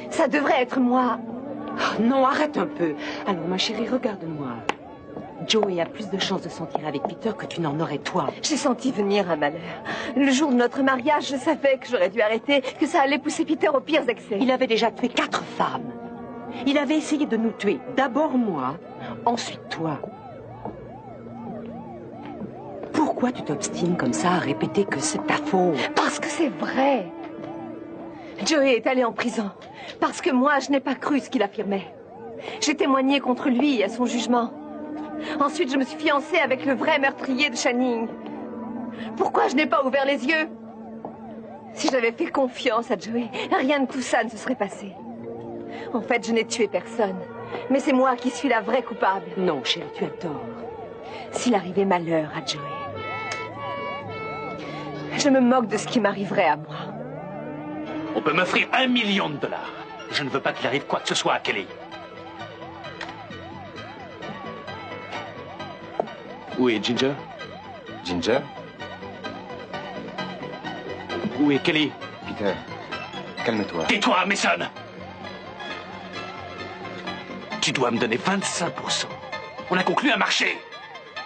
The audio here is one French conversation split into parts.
Ça devrait être moi. Oh, non, arrête un peu. Alors, ma chérie, regarde-moi. Joey a plus de chances de sortir avec Peter que tu n'en aurais toi. J'ai senti venir un malheur. Le jour de notre mariage, je savais que j'aurais dû arrêter, que ça allait pousser Peter aux pires excès. Il avait déjà tué 4 femmes. Il avait essayé de nous tuer. D'abord moi, ensuite toi. Pourquoi tu t'obstines comme ça à répéter que c'est ta faute? Parce que c'est vrai. Joey est allé en prison. Parce que moi, je n'ai pas cru ce qu'il affirmait. J'ai témoigné contre lui à son jugement. Ensuite, je me suis fiancée avec le vrai meurtrier de Channing. Pourquoi je n'ai pas ouvert les yeux? Si j'avais fait confiance à Joey, rien de tout ça ne se serait passé. En fait, je n'ai tué personne. Mais c'est moi qui suis la vraie coupable. Non, chérie, tu as tort. S'il arrivait malheur à Joey, je me moque de ce qui m'arriverait à moi. On peut m'offrir $1 million. Je ne veux pas qu'il arrive quoi que ce soit à Kelly. Où est Ginger? Ginger? Où est Kelly? Peter, calme-toi. Tais-toi, Mason! Tu dois me donner 25%. On a conclu un marché.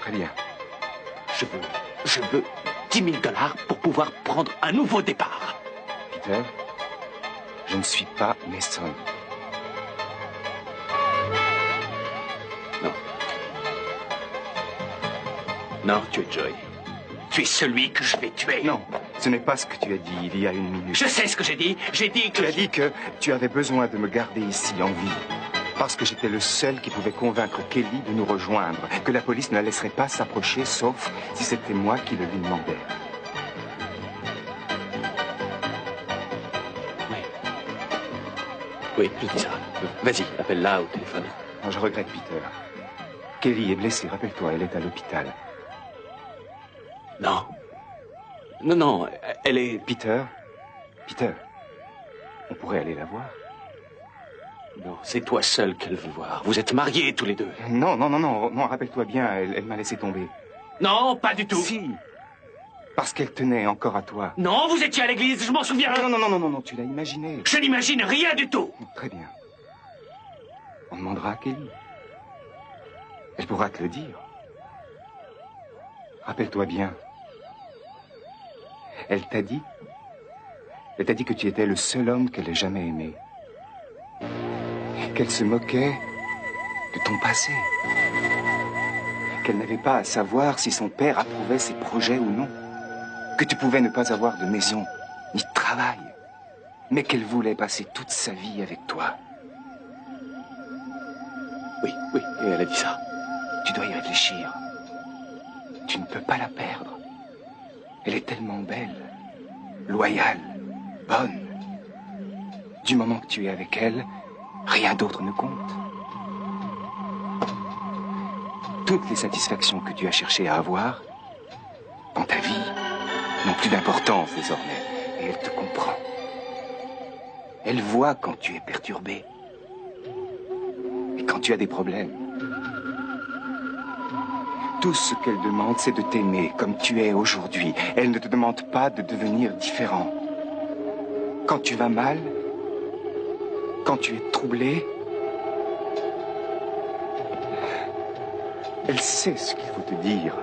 Très bien. Je veux $10 000 pour pouvoir prendre un nouveau départ. Peter, je ne suis pas Mason. Non. Non, tu es Joey. Tu es celui que je vais tuer. Non, ce n'est pas ce que tu as dit il y a 1 minute. Je sais ce que j'ai dit. J'ai dit que... Tu as dit que tu avais besoin de me garder ici en vie. Parce que j'étais le seul qui pouvait convaincre Kelly de nous rejoindre. Que la police ne la laisserait pas s'approcher, sauf si c'était moi qui le lui demandais. Oui, je dis ça. Vas-y, appelle-la au téléphone. Non, je regrette, Peter. Kelly est blessée, rappelle-toi, elle est à l'hôpital. Non. Non, elle est... Peter, on pourrait aller la voir. Non, c'est toi seul qu'elle veut voir. Vous êtes mariés tous les deux. Non, rappelle-toi bien, elle m'a laissé tomber. Non, pas du tout. Si, parce qu'elle tenait encore à toi. Non, vous étiez à l'église, je m'en souviens. Non, tu l'as imaginé. Je n'imagine rien du tout. Très bien. On demandera à Kelly. Elle pourra te le dire. Rappelle-toi bien. Elle t'a dit que tu étais le seul homme qu'elle ait jamais aimé. Qu'elle se moquait de ton passé. Qu'elle n'avait pas à savoir si son père approuvait ses projets ou non. Que tu pouvais ne pas avoir de maison, ni de travail. Mais qu'elle voulait passer toute sa vie avec toi. Oui, et elle a dit ça. Tu dois y réfléchir. Tu ne peux pas la perdre. Elle est tellement belle, loyale, bonne. Du moment que tu es avec elle, rien d'autre ne compte. Toutes les satisfactions que tu as cherché à avoir dans ta vie n'ont plus d'importance désormais. Et elle te comprend. Elle voit quand tu es perturbé. Et quand tu as des problèmes. Tout ce qu'elle demande, c'est de t'aimer comme tu es aujourd'hui. Elle ne te demande pas de devenir différent. Quand tu vas mal, quand tu es troublé, elle sait ce qu'il faut te dire.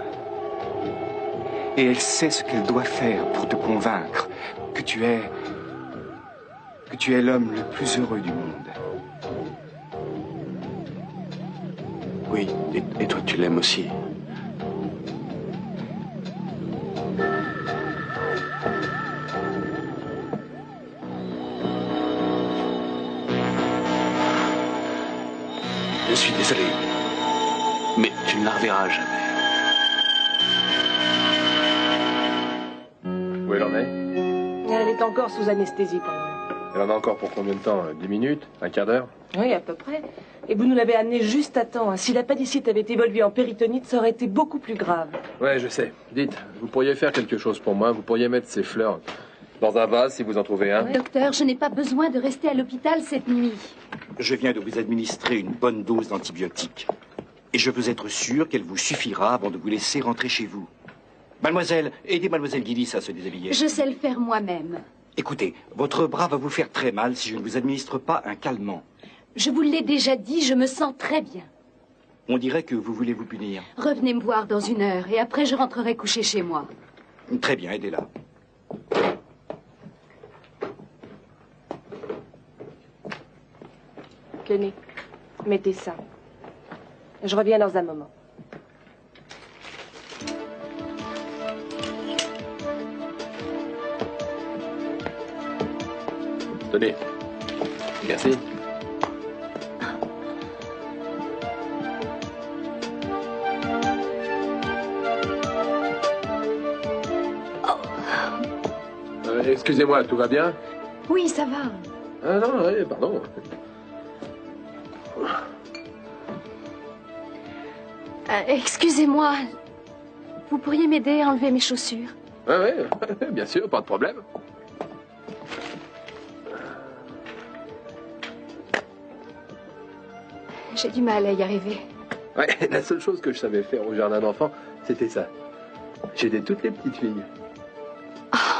Et elle sait ce qu'elle doit faire pour te convaincre que tu es l'homme le plus heureux du monde. Oui, et toi tu l'aimes aussi. Je suis désolé, mais tu ne la reverras jamais. Où elle en est? Elle est encore sous anesthésie pour moi. Elle en a encore pour combien de temps? 10 minutes? Un quart d'heure? Oui, à peu près. Et vous nous l'avez amenée juste à temps. Si l'appendicite avait évolué en péritonite, ça aurait été beaucoup plus grave. Ouais, je sais. Dites, vous pourriez faire quelque chose pour moi. Vous pourriez mettre ces fleurs dans un vase si vous en trouvez un. Docteur, je n'ai pas besoin de rester à l'hôpital cette nuit. Je viens de vous administrer une bonne dose d'antibiotiques. Et je veux être sûr qu'elle vous suffira avant de vous laisser rentrer chez vous. Mademoiselle, aidez Mademoiselle Gillis à se déshabiller. Je sais le faire moi-même. Écoutez, votre bras va vous faire très mal si je ne vous administre pas un calmant. Je vous l'ai déjà dit, je me sens très bien. On dirait que vous voulez vous punir. Revenez me voir dans 1 heure et après je rentrerai coucher chez moi. Très bien, aidez-la. Kenny, mettez ça. Je reviens dans un moment. Tenez. Merci. Excusez-moi, tout va bien? Oui, ça va. Ah non, oui, pardon. Excusez-moi. Vous pourriez m'aider à enlever mes chaussures? Oui, bien sûr, pas de problème. J'ai du mal à y arriver. Ouais, la seule chose que je savais faire au jardin d'enfants, c'était ça. J'aidais toutes les petites filles.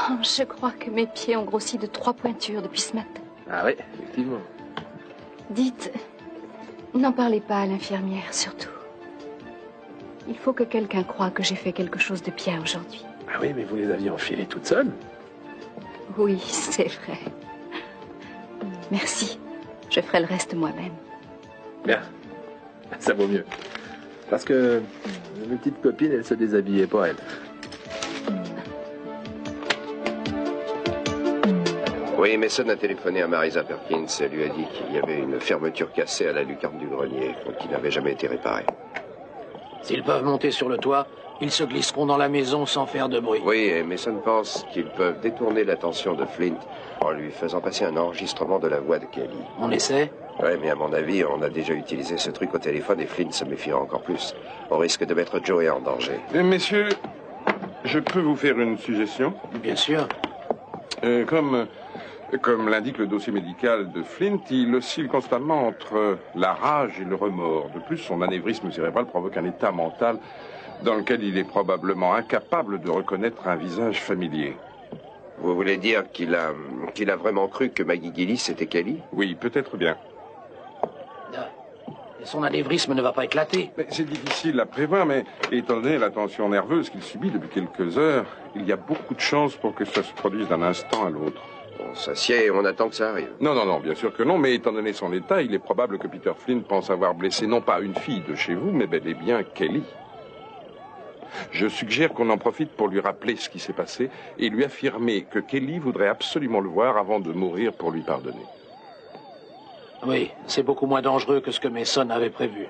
Oh, je crois que mes pieds ont grossi de 3 pointures depuis ce matin. Ah oui, effectivement. Dites, n'en parlez pas à l'infirmière, surtout. Il faut que quelqu'un croie que j'ai fait quelque chose de bien aujourd'hui. Ah oui, mais vous les aviez enfilées toutes seules. Oui, c'est vrai. Merci. Je ferai le reste moi-même. Bien. Ça vaut mieux. Parce que mes petites copines, elles se déshabillaient pas, elles. Oui, Mason a téléphoné à Marisa Perkins et lui a dit qu'il y avait une fermeture cassée à la lucarne du grenier, qui n'avait jamais été réparée. S'ils peuvent monter sur le toit, ils se glisseront dans la maison sans faire de bruit. Oui, et Mason pense qu'ils peuvent détourner l'attention de Flint en lui faisant passer un enregistrement de la voix de Kelly. On essaie? Oui, mais à mon avis, on a déjà utilisé ce truc au téléphone et Flint se méfiera encore plus. On risque de mettre Joey en danger. Messieurs, je peux vous faire une suggestion? Bien sûr. Comme l'indique le dossier médical de Flint, il oscille constamment entre la rage et le remords. De plus, son anévrisme cérébral provoque un état mental dans lequel il est probablement incapable de reconnaître un visage familier. Vous voulez dire qu'il a vraiment cru que Maggie Gillis était Kelly? Oui, peut-être bien. Son anévrisme ne va pas éclater. C'est difficile à prévoir, mais étant donné la tension nerveuse qu'il subit depuis quelques heures, il y a beaucoup de chances pour que ça se produise d'un instant à l'autre. On s'assied et on attend que ça arrive. Non, bien sûr que non, mais étant donné son état, il est probable que Peter Flint pense avoir blessé non pas une fille de chez vous, mais bel et bien Kelly. Je suggère qu'on en profite pour lui rappeler ce qui s'est passé et lui affirmer que Kelly voudrait absolument le voir avant de mourir pour lui pardonner. Oui, c'est beaucoup moins dangereux que ce que Mason avait prévu.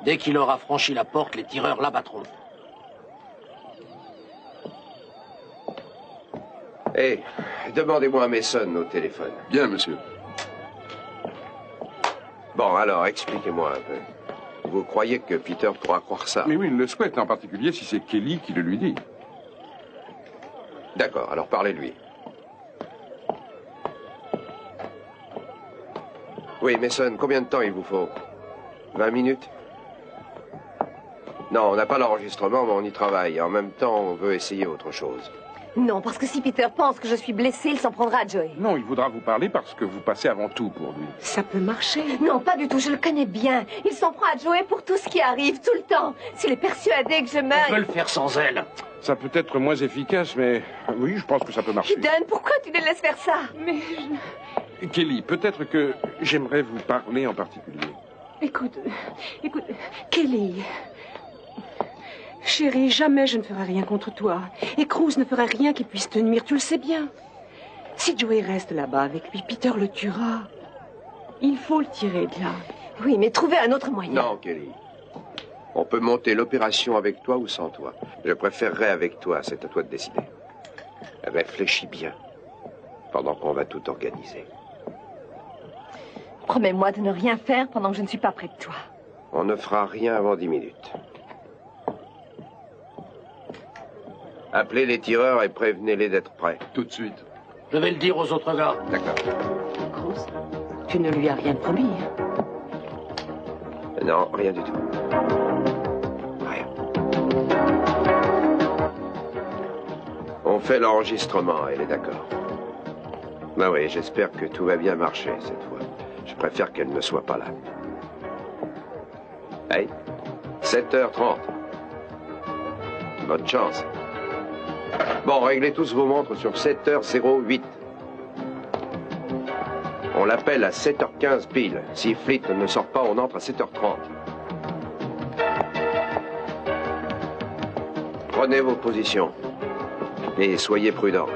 Dès qu'il aura franchi la porte, les tireurs l'abattront. Hé, demandez-moi à Mason au téléphone. Bien, monsieur. Bon, alors, expliquez-moi un peu. Vous croyez que Peter pourra croire ça? Mais oui, il le souhaite, en particulier si c'est Kelly qui le lui dit. D'accord, alors parlez-lui. Oui, Mason, combien de temps il vous faut? 20 minutes? Non, on n'a pas l'enregistrement, mais on y travaille. En même temps, on veut essayer autre chose. Non, parce que si Peter pense que je suis blessée, il s'en prendra à Joey. Non, il voudra vous parler parce que vous passez avant tout pour lui. Ça peut marcher. Non, pas du tout, je le connais bien. Il s'en prend à Joey pour tout ce qui arrive, tout le temps. S'il est persuadé que je meurs... On peut le faire sans elle. Ça peut être moins efficace, mais oui, je pense que ça peut marcher. Eden, pourquoi tu les laisses faire ça? Mais Kelly, peut-être que j'aimerais vous parler en particulier. Écoute, Kelly. Chérie, jamais je ne ferai rien contre toi. Et Cruz ne fera rien qui puisse te nuire, tu le sais bien. Si Joey reste là-bas avec lui, Peter le tuera. Il faut le tirer de là. Oui, mais trouver un autre moyen. Non, Kelly. On peut monter l'opération avec toi ou sans toi. Je préférerais avec toi, c'est à toi de décider. Réfléchis bien, pendant qu'on va tout organiser. Promets-moi de ne rien faire pendant que je ne suis pas près de toi. On ne fera rien avant 10 minutes. Appelez les tireurs et prévenez-les d'être prêts. Tout de suite. Je vais le dire aux autres gars. D'accord. Cruz, tu ne lui as rien promis. Non, rien du tout. Rien. On fait l'enregistrement, elle est d'accord. Ah oui, j'espère que tout va bien marcher cette fois. Je préfère qu'elle ne soit pas là. Hey, 7h30. Bonne chance. Bon, réglez tous vos montres sur 7h08. On l'appelle à 7h15 pile. Si Fleet ne sort pas, on entre à 7h30. Prenez vos positions. Et soyez prudents.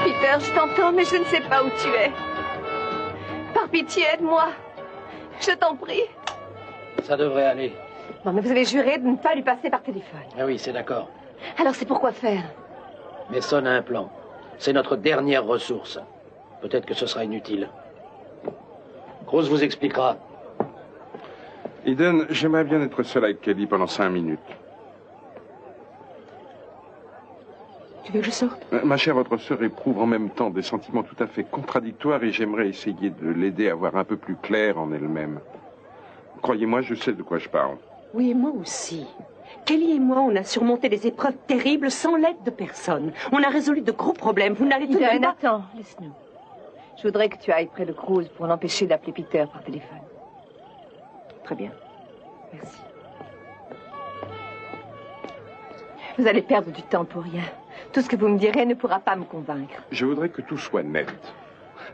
Peter, je t'entends, mais je ne sais pas où tu es. Par pitié, aide-moi. Je t'en prie. Ça devrait aller. Non, mais vous avez juré de ne pas lui passer par téléphone. Ah oui, c'est d'accord. Alors c'est pour quoi faire? Mason a un plan. C'est notre dernière ressource. Peut-être que ce sera inutile. Cruz vous expliquera. Eden, j'aimerais bien être seul avec Kelly pendant 5 minutes. Tu veux que je sorte? Ma chère, votre sœur éprouve en même temps des sentiments tout à fait contradictoires et j'aimerais essayer de l'aider à voir un peu plus clair en elle-même. Croyez-moi, je sais de quoi je parle. Oui, et moi aussi. Kelly et moi, on a surmonté des épreuves terribles sans l'aide de personne. On a résolu de gros problèmes. Vous n'allez tout de même pas... Attends, laisse-nous. Je voudrais que tu ailles près de Cruz pour l'empêcher d'appeler Peter par téléphone. Très bien. Merci. Vous allez perdre du temps pour rien. Tout ce que vous me direz ne pourra pas me convaincre. Je voudrais que tout soit net.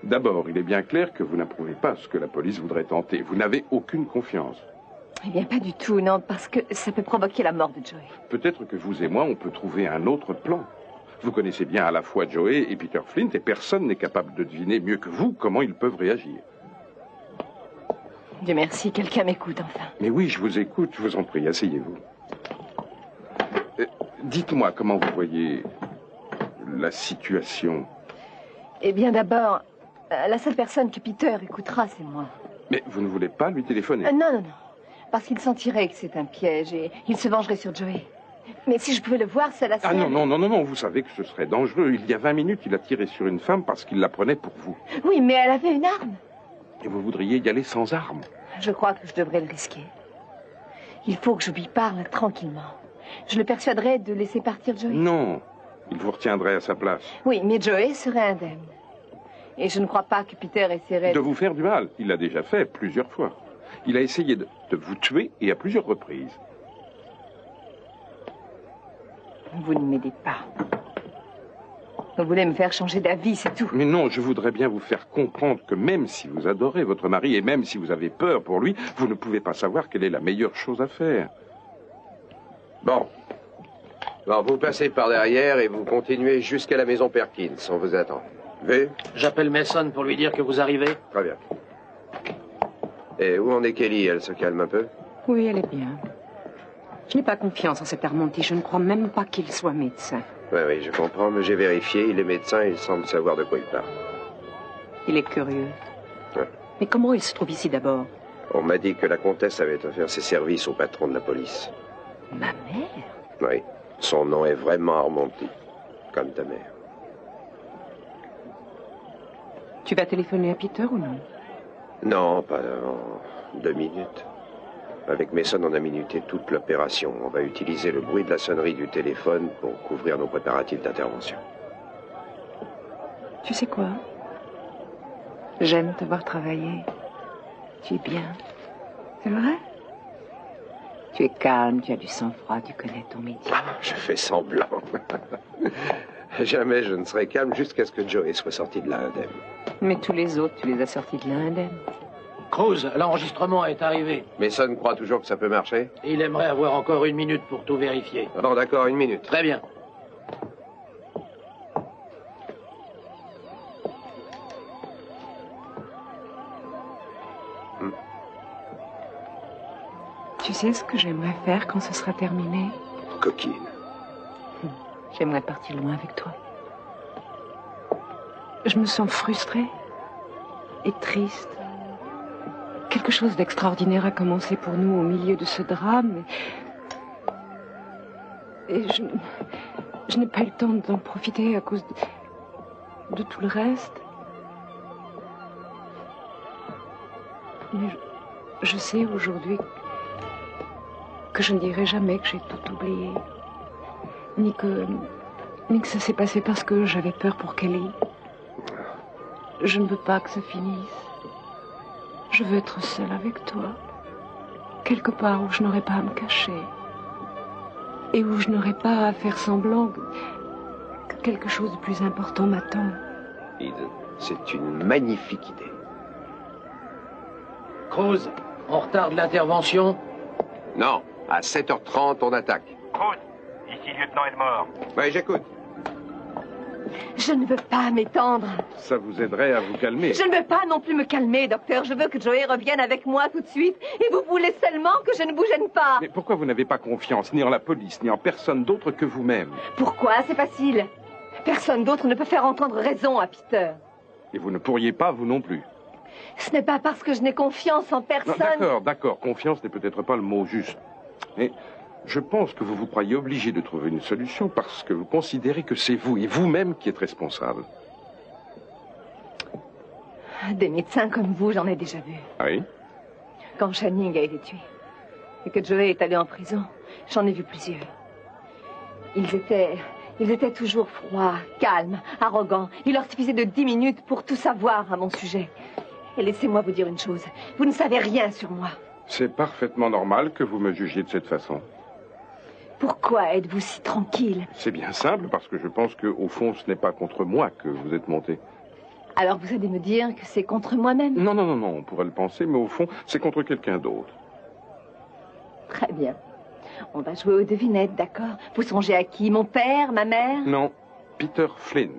D'abord, il est bien clair que vous n'approuvez pas ce que la police voudrait tenter. Vous n'avez aucune confiance. Eh bien, pas du tout, non, parce que ça peut provoquer la mort de Joey. Peut-être que vous et moi, on peut trouver un autre plan. Vous connaissez bien à la fois Joey et Peter Flint, et personne n'est capable de deviner mieux que vous comment ils peuvent réagir. Dieu merci, quelqu'un m'écoute enfin. Mais oui, je vous écoute, je vous en prie, asseyez-vous. Dites-moi comment vous voyez la situation. Eh bien, d'abord, la seule personne que Peter écoutera, c'est moi. Mais vous ne voulez pas lui téléphoner? Non, non, non. Parce qu'il sentirait que c'est un piège et il se vengerait sur Joey. Mais si je pouvais le voir, c'est la seule... Ah non, non, non, non, non, vous savez que ce serait dangereux. Il y a 20 minutes, il a tiré sur une femme parce qu'il la prenait pour vous. Oui, mais elle avait une arme. Et vous voudriez y aller sans arme? Je crois que je devrais le risquer. Il faut que je lui parle tranquillement. Je le persuaderai de laisser partir Joey. Non, il vous retiendrait à sa place. Oui, mais Joey serait indemne. Et je ne crois pas que Peter essaierait... De vous faire du mal. Il l'a déjà fait plusieurs fois. Il a essayé de vous tuer et à plusieurs reprises. Vous ne m'aidez pas. Vous voulez me faire changer d'avis, c'est tout. Mais non, je voudrais bien vous faire comprendre que même si vous adorez votre mari et même si vous avez peur pour lui, vous ne pouvez pas savoir quelle est la meilleure chose à faire. Bon. Bon, vous passez par derrière et vous continuez jusqu'à la maison Perkins. On vous attend. Vu? J'appelle Mason pour lui dire que vous arrivez. Très bien. Et où en est Kelly? Elle se calme un peu? Oui, elle est bien. Je n'ai pas confiance en cet Armonti. Je ne crois même pas qu'il soit médecin. Oui, oui, je comprends, mais j'ai vérifié. Il est médecin et il semble savoir de quoi il parle. Il est curieux. Ouais. Mais comment il se trouve ici d'abord? On m'a dit que la comtesse avait offert ses services au patron de la police. Ma mère? Oui. Son nom est vraiment Armonti. Comme ta mère. Tu vas téléphoner à Peter ou non? Non, pas en 2 minutes. Avec Mason, on a minuté toute l'opération. On va utiliser le bruit de la sonnerie du téléphone pour couvrir nos préparatifs d'intervention. Tu sais quoi? J'aime te voir travailler. Tu es bien. C'est vrai? Tu es calme, tu as du sang-froid, tu connais ton métier. Je fais semblant. Jamais je ne serai calme jusqu'à ce que Joey soit sorti de là indemne. Mais tous les autres, tu les as sortis de là indemne. Cruz, l'enregistrement est arrivé. Mason croit toujours que ça peut marcher? Il aimerait avoir encore 1 minute pour tout vérifier. Bon, d'accord, 1 minute. Très bien. Tu sais ce que j'aimerais faire quand ce sera terminé? Coquine. J'aimerais partir loin avec toi. Je me sens frustrée et triste. Quelque chose d'extraordinaire a commencé pour nous au milieu de ce drame. Et je n'ai pas eu le temps d'en profiter à cause de tout le reste. Mais je sais aujourd'hui que je ne dirai jamais que j'ai tout oublié. Ni que Mais que ça s'est passé parce que j'avais peur pour Kelly. Je ne veux pas que ça finisse. Je veux être seule avec toi. Quelque part où je n'aurai pas à me cacher. Et où je n'aurai pas à faire semblant que quelque chose de plus important m'attend. Eden, c'est une magnifique idée. Cruz, on retarde l'intervention? Non, à 7h30, on attaque. Cruz, ici lieutenant Elmore. Oui, j'écoute. Je ne veux pas m'étendre. Ça vous aiderait à vous calmer. Je ne veux pas non plus me calmer, docteur. Je veux que Joey revienne avec moi tout de suite. Et vous voulez seulement que je ne vous gêne pas. Mais pourquoi vous n'avez pas confiance ni en la police, ni en personne d'autre que vous-même? Pourquoi? C'est facile. Personne d'autre ne peut faire entendre raison à Peter. Et vous ne pourriez pas, vous non plus. Ce n'est pas parce que je n'ai confiance en personne. Non, d'accord. Confiance n'est peut-être pas le mot juste. Mais je pense que vous vous croyez obligé de trouver une solution parce que vous considérez que c'est vous et vous-même qui êtes responsable. Des médecins comme vous, j'en ai déjà vu. Oui? Quand Channing a été tué et que Joey est allé en prison, j'en ai vu plusieurs. Ils étaient toujours froids, calmes, arrogants. Il leur suffisait de 10 minutes pour tout savoir à mon sujet. Et laissez-moi vous dire une chose. Vous ne savez rien sur moi. C'est parfaitement normal que vous me jugiez de cette façon. Pourquoi êtes-vous si tranquille? C'est bien simple, parce que je pense qu'au fond, ce n'est pas contre moi que vous êtes monté. Alors vous allez me dire que c'est contre moi-même? Non, on pourrait le penser, mais au fond, c'est contre quelqu'un d'autre. Très bien. On va jouer aux devinettes, d'accord? Vous songez à qui? Mon père? Ma mère? Non, Peter Flynn.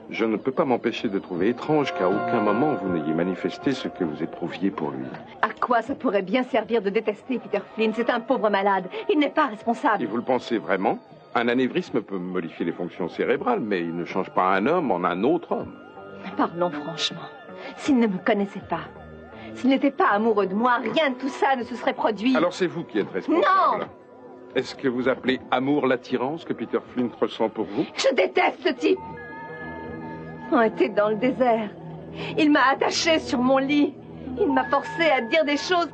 Je ne peux pas m'empêcher de trouver étrange qu'à aucun moment vous n'ayez manifesté ce que vous éprouviez pour lui. À quoi ça pourrait bien servir de détester Peter Flynn? C'est un pauvre malade. Il n'est pas responsable. Et vous le pensez vraiment? Un anévrisme peut modifier les fonctions cérébrales, mais il ne change pas un homme en un autre homme. Parlons franchement. S'il ne me connaissait pas, s'il n'était pas amoureux de moi, rien de tout ça ne se serait produit. Alors c'est vous qui êtes responsable. Non! Est-ce que vous appelez amour l'attirance que Peter Flynn ressent pour vous? Je déteste ce type. On était dans le désert. Il m'a attachée sur mon lit. Il m'a forcé à dire des choses.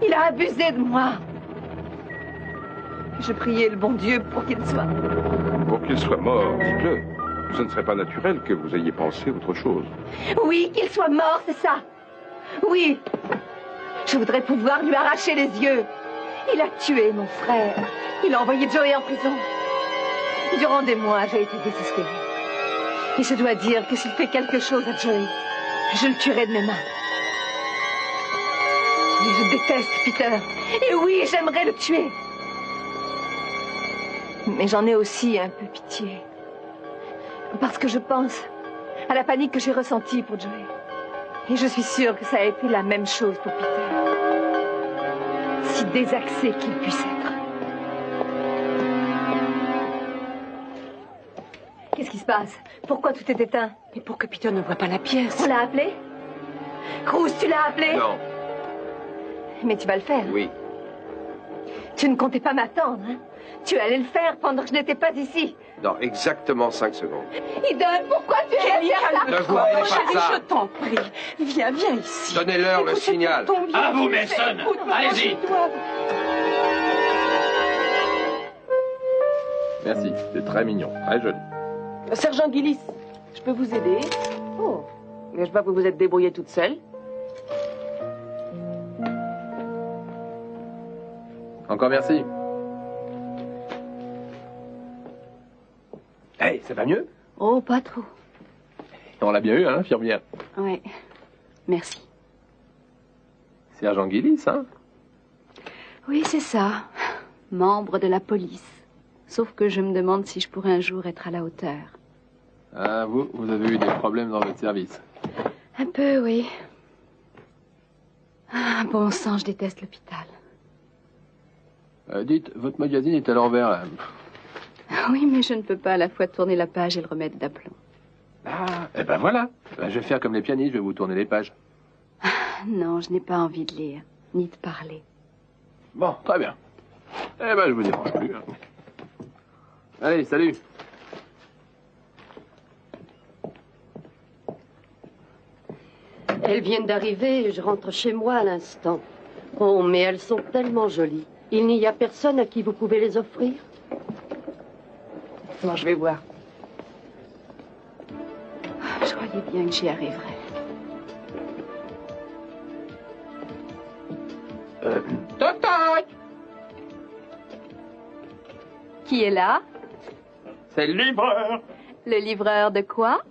Il a abusé de moi. Je priais le bon Dieu pour qu'il soit... Pour qu'il soit mort, dites-le. Ce ne serait pas naturel que vous ayez pensé autre chose. Oui, qu'il soit mort, c'est ça. Oui. Je voudrais pouvoir lui arracher les yeux. Il a tué mon frère. Il a envoyé Joey en prison. Durant des mois, j'ai été désespérée. Et je dois dire que s'il fait quelque chose à Joey, je le tuerai de mes mains. Mais je déteste Peter. Et oui, j'aimerais le tuer. Mais j'en ai aussi un peu pitié. Parce que je pense à la panique que j'ai ressentie pour Joey. Et je suis sûre que ça a été la même chose pour Peter. Si désaxé qu'il puisse être. Qu'est-ce qui se passe? Pourquoi tout est éteint? Et pour que Peter ne voie pas la pièce. On l'a appelé? Cruz, tu l'as appelé? Non. Mais tu vas le faire. Oui. Tu ne comptais pas m'attendre, hein? Tu allais le faire pendant que je n'étais pas ici. Dans exactement 5 secondes. Eden, pourquoi tu allais faire ça? Ne vous mêlez pas de Chérie, ça. je t'en prie. Viens ici. Donnez-leur le Écoute, c'est signal. pour ton bien. À vous, Mason. Écoute-moi, Allez-y. je dois- Merci, c'est très mignon, très joli. Sergent Gillis, je peux vous aider? Oh, mais je vois que vous vous êtes débrouillée toute seule. Encore merci. Hey, ça va mieux? Oh, pas trop. On l'a bien eu, hein, infirmière? Oui. Merci. Sergent Gillis, hein? Oui, c'est ça. Membre de la police. Sauf que je me demande si je pourrais un jour être à la hauteur. Ah, vous avez eu des problèmes dans votre service. Un peu, oui. Ah, bon sang, je déteste l'hôpital. Dites, votre magazine est à l'envers, là. Oui, mais je ne peux pas à la fois tourner la page et le remettre d'aplomb. Ah, eh ben voilà. Ben, je vais faire comme les pianistes, je vais vous tourner les pages. Non, je n'ai pas envie de lire, ni de parler. Bon, très bien. Eh ben, je vous dérange plus. Hein. Allez, salut. Elles viennent d'arriver et je rentre chez moi à l'instant. Oh, mais elles sont tellement jolies. Il n'y a personne à qui vous pouvez les offrir? je vais voir. Je croyais bien que j'y arriverais. Qui est là? C'est le livreur. Le livreur de quoi?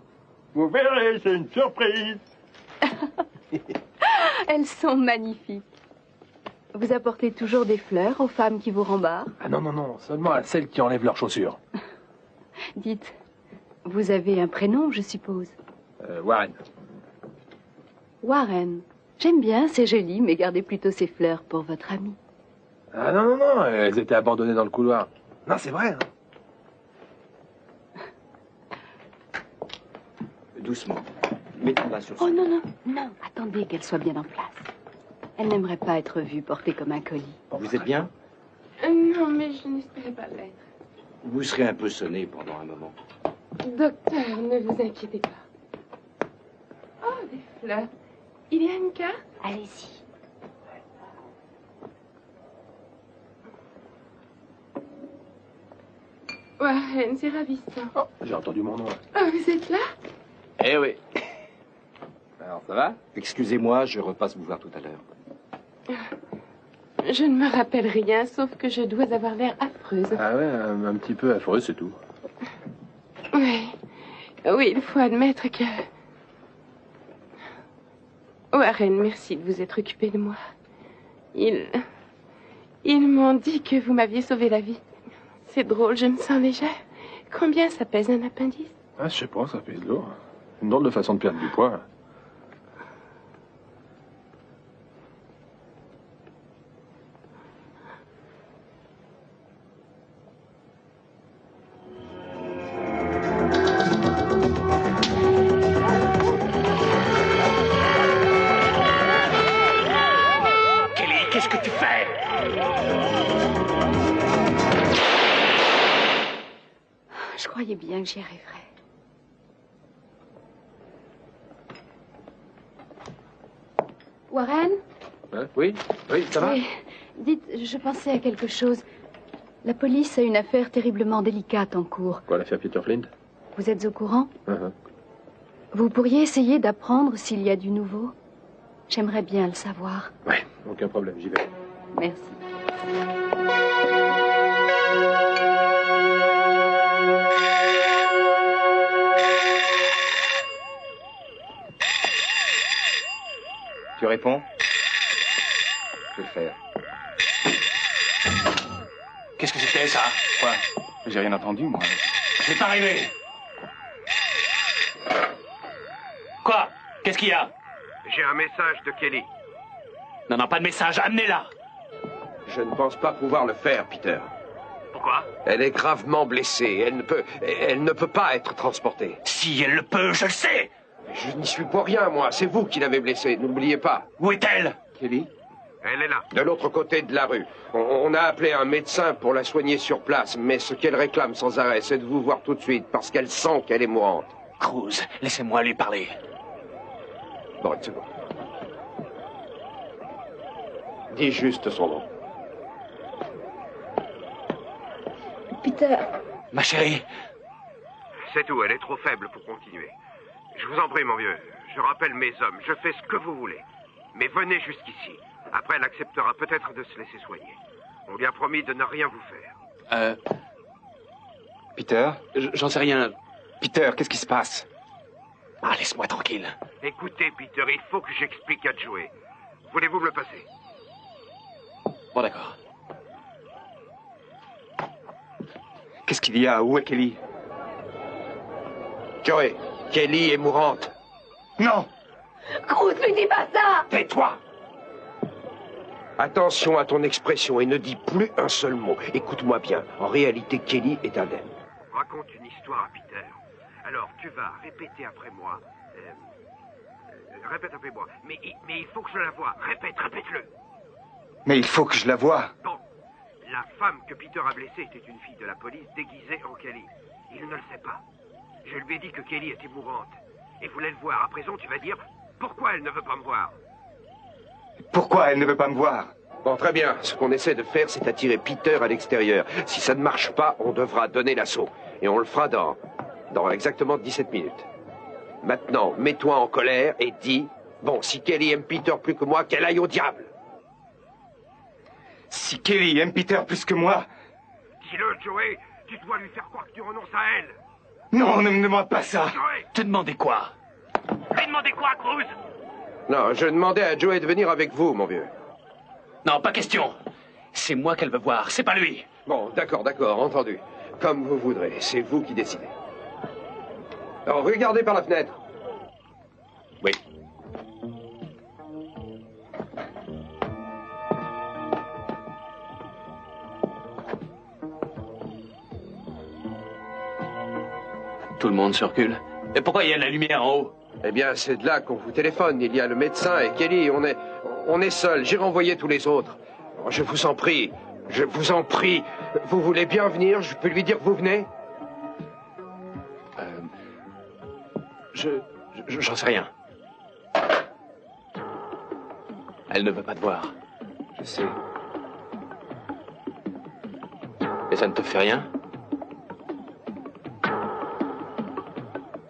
Vous verrez, c'est une surprise. Elles sont magnifiques. Vous apportez toujours des fleurs aux femmes qui vous rembarrent? Ah non, non, non, seulement à celles qui enlèvent leurs chaussures. Dites, vous avez un prénom, je suppose? Warren. Warren. J'aime bien, c'est joli, mais gardez plutôt ces fleurs pour votre ami. Ah non, non, non, elles étaient abandonnées dans le couloir. Non, c'est vrai. Hein. Doucement. Mettons-la sur Oh son... non, non, non. Attendez qu'elle soit bien en place. Elle n'aimerait pas être vue portée comme un colis. Vous êtes bien? Non, mais je n'espérais pas l'être. Vous serez un peu sonné pendant un moment. Docteur, ne vous inquiétez pas. Oh, des fleurs. Il y a une carte? Allez-y. Warren, c'est ravissant. Oh, j'ai entendu mon nom. Oh, vous êtes là? Eh oui. Alors, ça va? Excusez-moi, je repasse vous voir tout à l'heure. Je ne me rappelle rien, sauf que je dois avoir l'air affreuse. Ah ouais, un petit peu affreux, c'est tout. Oui. Oui, il faut admettre que... Warren, merci de vous être occupé de moi. Ils m'ont dit que vous m'aviez sauvé la vie. C'est drôle, je me sens légère. Combien ça pèse un appendice? Ah, je sais pas, ça pèse lourd. Une drôle de façon de perdre du poids. Qu'est-ce que tu fais? Je croyais bien que j'y arriverais. Warren? Hein? Oui, ça va? Oui. Dites, je pensais à quelque chose. La police a une affaire terriblement délicate en cours. Quoi, l'affaire Peter Flint? Vous êtes au courant? Uh-huh. Vous pourriez essayer d'apprendre s'il y a du nouveau? J'aimerais bien le savoir. Ouais, aucun problème, j'y vais. Merci. Tu réponds? Je vais le faire. Qu'est-ce que c'était, ça? Quoi? J'ai rien entendu, moi. Je n'ai pas rêvé. Quoi? Qu'est-ce qu'il y a? J'ai un message de Kelly. Non, non, pas de message. Amenez-la. Je ne pense pas pouvoir le faire, Peter. Pourquoi? Elle est gravement blessée. Elle ne peut pas être transportée. Si elle le peut, je le sais. Je n'y suis pour rien, moi. C'est vous qui l'avez blessée. N'oubliez pas. Où est-elle? Kelly? Elle est là. De l'autre côté de la rue. On a appelé un médecin pour la soigner sur place. Mais ce qu'elle réclame sans arrêt, c'est de vous voir tout de suite. Parce qu'elle sent qu'elle est mourante. Cruz, laissez-moi lui parler. Bon, une seconde. Dis juste son nom. Peter. Ma chérie. C'est tout. Elle est trop faible pour continuer. Je vous en prie, mon vieux. Je rappelle mes hommes. Je fais ce que vous voulez. Mais venez jusqu'ici. Après, elle acceptera peut-être de se laisser soigner. On lui a promis de ne rien vous faire. Peter? J'en sais rien. Peter, qu'est-ce qui se passe? Ah, laisse-moi tranquille. Écoutez, Peter, il faut que j'explique à Joey. Voulez-vous me le passer? Bon, d'accord. Qu'est-ce qu'il y a? Où est Kelly? Joey, Kelly est mourante. Non! Cruz, lui dis pas ça! Tais-toi! Attention à ton expression et ne dis plus un seul mot. Écoute-moi bien. En réalité, Kelly est indemne. Raconte une histoire à Peter. Alors, tu vas répéter après moi. Répète après moi. Mais il faut que je la voie. Répète-le. Mais il faut que je la voie. Bon. La femme que Peter a blessée était une fille de la police déguisée en Kelly. Il ne le sait pas. Je lui ai dit que Kelly était mourante. Et voulait le voir. À présent, tu vas dire pourquoi elle ne veut pas me voir. Pourquoi elle ne veut pas me voir? Bon, très bien. Ce qu'on essaie de faire, c'est attirer Peter à l'extérieur. Si ça ne marche pas, on devra donner l'assaut. Et on le fera dans exactement 17 minutes. Maintenant, mets-toi en colère et dis, bon, si Kelly aime Peter plus que moi, qu'elle aille au diable. Si Kelly aime Peter plus que moi... Dis-le, Joey, tu dois lui faire croire que tu renonces à elle. Non, ne me demande pas ça. Joey! Te demandez quoi? Lui demandez quoi, Cruz? Non, je demandais à Joey de venir avec vous, mon vieux. Non, pas question. C'est moi qu'elle veut voir, c'est pas lui. Bon, d'accord, entendu. Comme vous voudrez, c'est vous qui décidez. Alors, regardez par la fenêtre. Oui. Tout le monde se recule. Et pourquoi il y a de la lumière en haut? Eh bien, c'est de là qu'on vous téléphone. Il y a le médecin et Kelly. On est seuls. J'ai renvoyé tous les autres. Oh, je vous en prie. Je vous en prie. Vous voulez bien venir? Je peux lui dire que vous venez? J'en sais rien. Elle ne veut pas te voir. Je sais. Et ça ne te fait rien?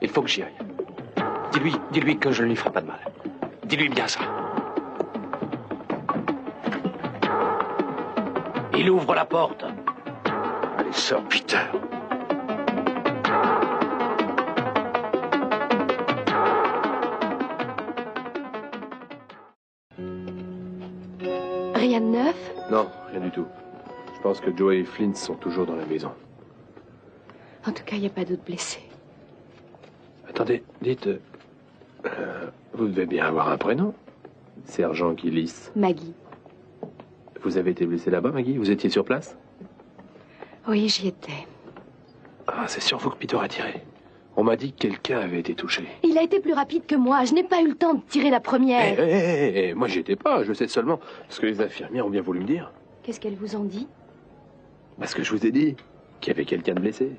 Il faut que j'y aille. Dis-lui que je ne lui ferai pas de mal. Dis-lui bien ça. Il ouvre la porte. Allez, sors, Peter. Rien de neuf? Non, rien du tout. Je pense que Joey et Flint sont toujours dans la maison. En tout cas, il n'y a pas d'autres blessés. Attendez, dites... vous devez bien avoir un prénom. Sergent Gillis. Maggie. Vous avez été blessé là-bas, Maggie? Vous étiez sur place? Oui, j'y étais. Ah, c'est sur vous que Peter a tiré. On m'a dit que quelqu'un avait été touché. Il a été plus rapide que moi. Je n'ai pas eu le temps de tirer la première. Moi, j'y étais pas. Je sais seulement ce que les infirmières ont bien voulu me dire. Qu'est-ce qu'elles vous ont dit? Parce que je vous ai dit qu'il y avait quelqu'un de blessé.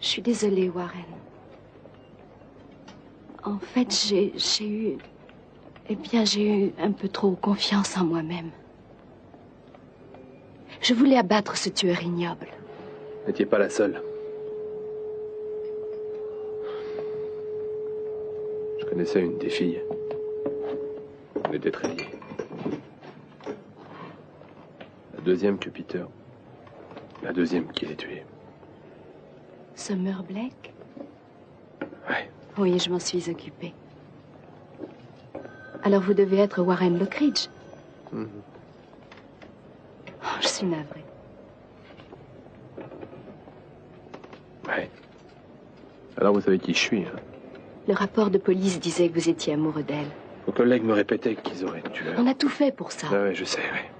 Je suis désolée, Warren. En fait, j'ai eu un peu trop confiance en moi-même. Je voulais abattre ce tueur ignoble. Vous n'étiez pas la seule. Je connaissais une des filles. On était très liés. La deuxième que Peter. La deuxième qui l'ait tué. Summer Blake? Ouais. Oui, je m'en suis occupée. Alors vous devez être Warren Lockridge. Oh, je suis navrée. Ouais. Alors vous savez qui je suis, hein? Le rapport de police disait que vous étiez amoureux d'elle. Vos collègues me répétaient qu'ils auraient tué. On a tout fait pour ça. Ah ouais, je sais, ouais.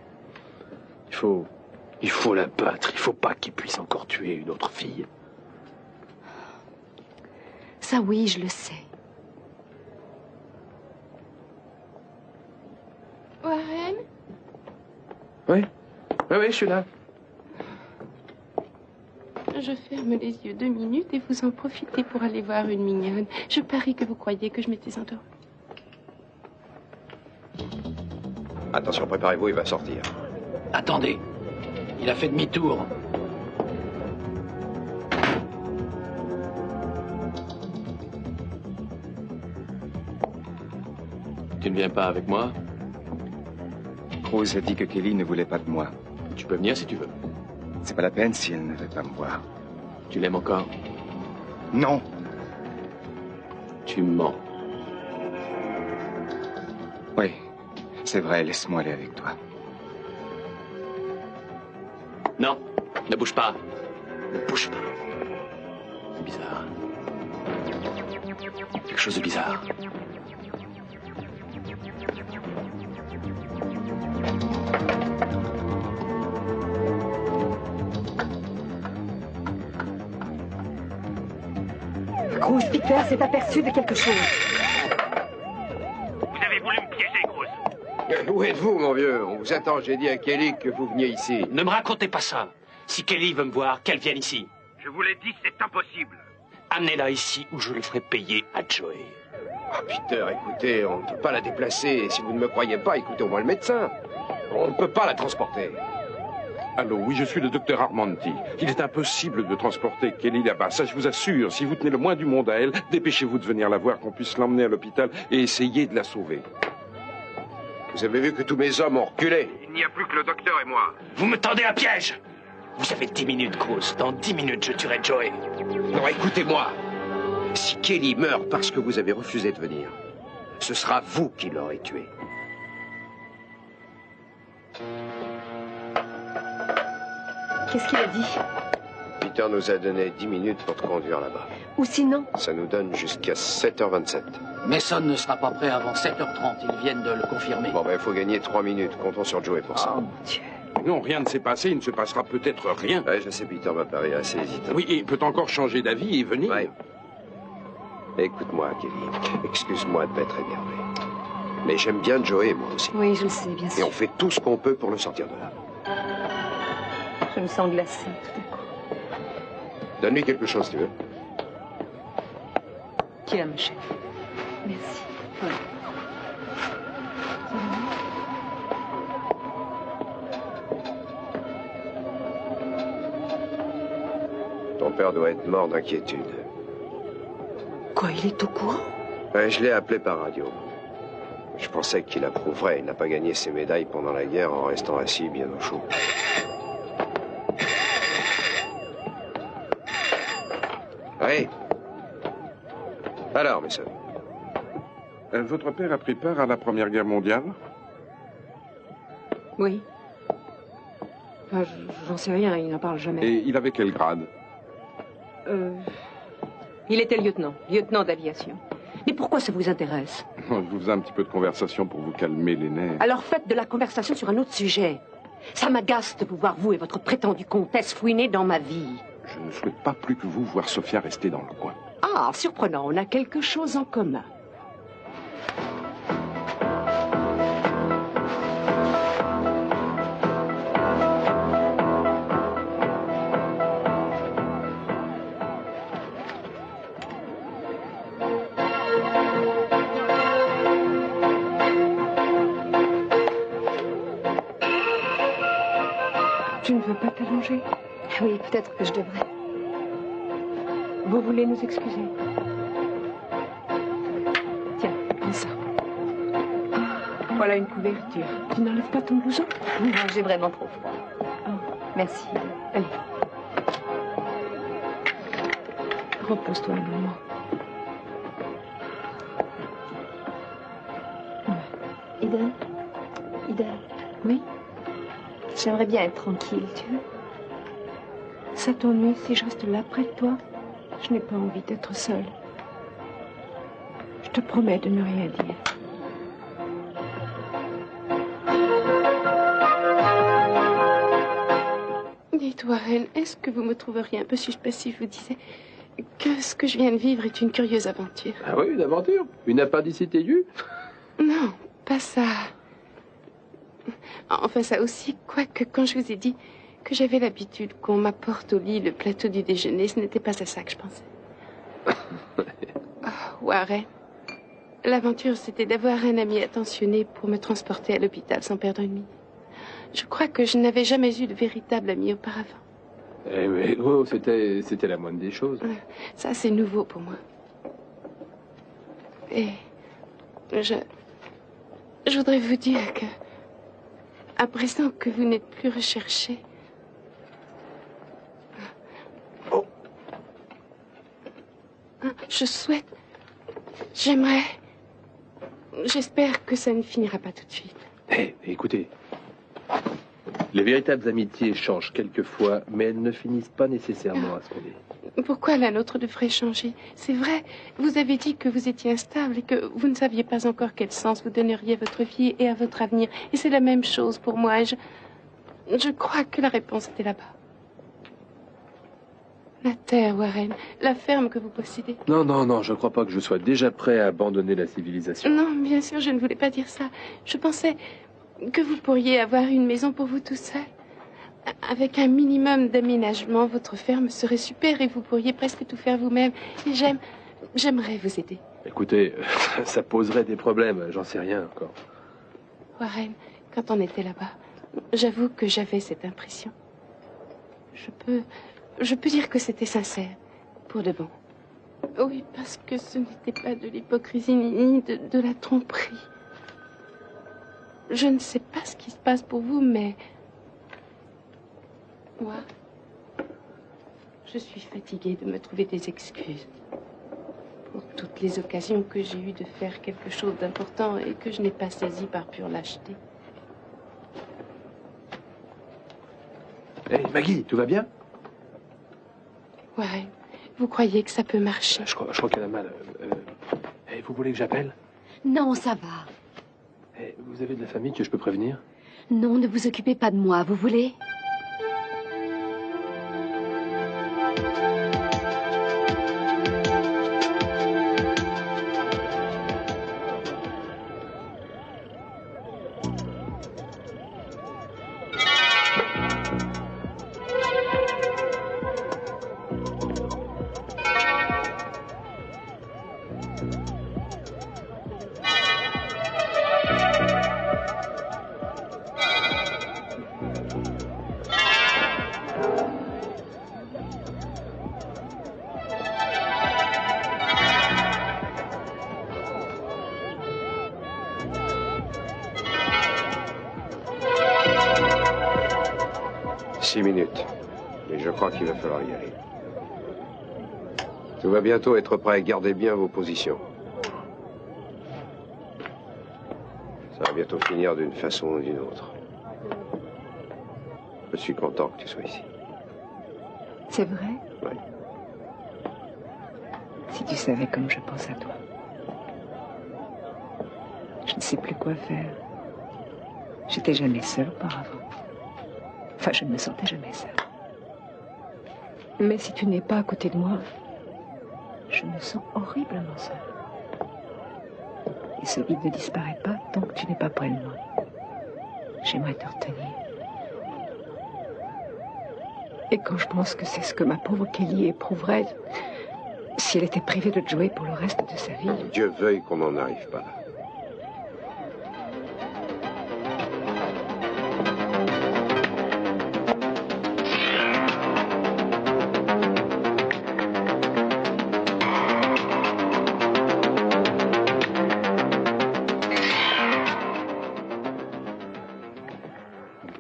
Il faut la battre. Il faut pas qu'il puisse encore tuer une autre fille. Ça, oui, je le sais. Warren? Oui, je suis là. Je ferme les yeux 2 minutes et vous en profitez pour aller voir une mignonne. Je parie que vous croyez que je m'étais endormie. Attention, préparez-vous, il va sortir. Attendez. Il a fait demi-tour. Tu ne viens pas avec moi? Rose a dit que Kelly ne voulait pas de moi. Tu peux venir si tu veux. C'est pas la peine si elle ne veut pas me voir. Tu l'aimes encore? Non. Tu mens. Oui, c'est vrai, laisse-moi aller avec toi. Non, ne bouge pas. Ne bouge pas. C'est bizarre. Quelque chose de bizarre. Cruz, Peter s'est aperçu de quelque chose. Vous avez voulu me piéger, Cruz. Où êtes-vous, mon vieux? On vous attend. J'ai dit à Kelly que vous veniez ici. Ne me racontez pas ça. Si Kelly veut me voir, qu'elle vienne ici. Je vous l'ai dit, c'est impossible. Amenez-la ici ou je le ferai payer à Joey. Ah, Peter, écoutez, on ne peut pas la déplacer. Si vous ne me croyez pas, écoutez au moins le médecin. On ne peut pas la transporter. Allô, oui, je suis le docteur Armanti. Il est impossible de transporter Kelly là-bas, ça je vous assure. Si vous tenez le moins du monde à elle, dépêchez-vous de venir la voir, qu'on puisse l'emmener à l'hôpital et essayer de la sauver. Vous avez vu que tous mes hommes ont reculé. Il n'y a plus que le docteur et moi. Vous me tendez un piège. Vous avez 10 minutes, Cruz. Dans 10 minutes, je tuerai Joey. Non, écoutez-moi. Si Kelly meurt parce que vous avez refusé de venir, ce sera vous qui l'aurez tué. Qu'est-ce qu'il a dit? Peter nous a donné 10 minutes pour te conduire là-bas. Ou sinon? Ça nous donne jusqu'à 7h27. Mason ne sera pas prêt avant 7h30. Ils viennent de le confirmer. Bon, ben, il faut gagner 3 minutes. Comptons sur Joey pour ça. Oh, mon Dieu. Non, rien ne s'est passé, il ne se passera peut-être rien. Ouais, je sais, Peter m'a paru assez hésitant. Oui, et il peut encore changer d'avis et venir. Ouais. Écoute-moi, Kelly. Excuse-moi de m'être énervé. Mais j'aime bien Joey, moi aussi. Oui, je le sais, bien sûr. Et on fait tout ce qu'on peut pour le sortir de là. Je me sens glacée, tout à coup. Donne-lui quelque chose, tu veux. Tiens, ma chérie. Merci. Voilà. Ton père doit être mort d'inquiétude. Quoi, il est au courant? Ouais, je l'ai appelé par radio. Je pensais qu'il approuverait. Il n'a pas gagné ses médailles pendant la guerre en restant assis bien au chaud. Oui. Alors, Mason. Votre père a pris part à la Première Guerre mondiale? Oui. Enfin, j'en sais rien, il n'en parle jamais. Et il avait quel grade? Il était lieutenant d'aviation. Mais pourquoi ça vous intéresse? Je vous faisais un petit peu de conversation pour vous calmer les nerfs. Alors faites de la conversation sur un autre sujet. Ça m'agace de vous voir, vous et votre prétendue comtesse, fouiner dans ma vie. Je ne souhaite pas plus que vous voir Sophia rester dans le coin. Ah, surprenant, on a quelque chose en commun. Tu ne veux pas t'allonger? Oui, peut-être que je devrais. Vous voulez nous excuser? Tiens, prends ça. Voilà une couverture. Tu n'enlèves pas ton blouson? Non, j'ai vraiment trop froid. Oh, merci. Allez. Repose-toi un moment. Eden? Eden? Oui? J'aimerais bien être tranquille, tu veux? Ça t'ennuie si je reste là près de toi? Je n'ai pas envie d'être seule. Je te promets de ne rien dire. Dites-moi, Reine, est-ce que vous me trouveriez un peu suspect si je vous disais que ce que je viens de vivre est une curieuse aventure? Ah oui, une aventure? Une appendicite aiguë? Non, pas ça. Enfin, ça aussi, quoique quand je vous ai dit que j'avais l'habitude qu'on m'apporte au lit le plateau du déjeuner, ce n'était pas à ça que je pensais. Oh, Warren, l'aventure, c'était d'avoir un ami attentionné pour me transporter à l'hôpital sans perdre une minute. Je crois que je n'avais jamais eu de véritable ami auparavant. Eh oui, oh, c'était la moindre des choses. Ça, c'est nouveau pour moi. Et je voudrais vous dire que, à présent que vous n'êtes plus recherché, j'espère que ça ne finira pas tout de suite. Eh, écoutez, les véritables amitiés changent quelquefois, mais elles ne finissent pas nécessairement à se fonder. Pourquoi la nôtre devrait changer? C'est vrai, vous avez dit que vous étiez instable et que vous ne saviez pas encore quel sens vous donneriez à votre vie et à votre avenir. Et c'est la même chose pour moi. Je crois que la réponse était là-bas. La terre, Warren, la ferme que vous possédez. Non, non, non, je ne crois pas que je sois déjà prêt à abandonner la civilisation. Non, bien sûr, je ne voulais pas dire ça. Je pensais que vous pourriez avoir une maison pour vous tout seul. Avec un minimum d'aménagement, votre ferme serait super et vous pourriez presque tout faire vous-même. Et j'aimerais vous aider. Écoutez, ça poserait des problèmes, j'en sais rien encore. Warren, quand on était là-bas, j'avoue que j'avais cette impression. Je peux dire que c'était sincère, pour de bon. Oui, parce que ce n'était pas de l'hypocrisie ni de la tromperie. Je ne sais pas ce qui se passe pour vous, mais... moi, je suis fatiguée de me trouver des excuses pour toutes les occasions que j'ai eues de faire quelque chose d'important et que je n'ai pas saisi par pure lâcheté. Hé, Maggie, tout va bien? Ouais, vous croyez que ça peut marcher? Je crois qu'elle a mal. Vous voulez que j'appelle? Non, ça va. Vous avez de la famille que je peux prévenir? Non, ne vous occupez pas de moi, vous voulez? Mais je crois qu'il va falloir y aller. Tout va bientôt être prêt. Gardez bien vos positions. Ça va bientôt finir d'une façon ou d'une autre. Je suis content que tu sois ici. C'est vrai? Oui. Si tu savais comme je pense à toi. Je ne sais plus quoi faire. J'étais jamais seule auparavant. Enfin, je ne me sentais jamais seule. Mais si tu n'es pas à côté de moi, je me sens horriblement seule. Et ce vide ne disparaît pas tant que tu n'es pas près de moi. J'aimerais te retenir. Et quand je pense que c'est ce que ma pauvre Kelly éprouverait si elle était privée de Joey pour le reste de sa vie. Dieu veuille qu'on n'en arrive pas là.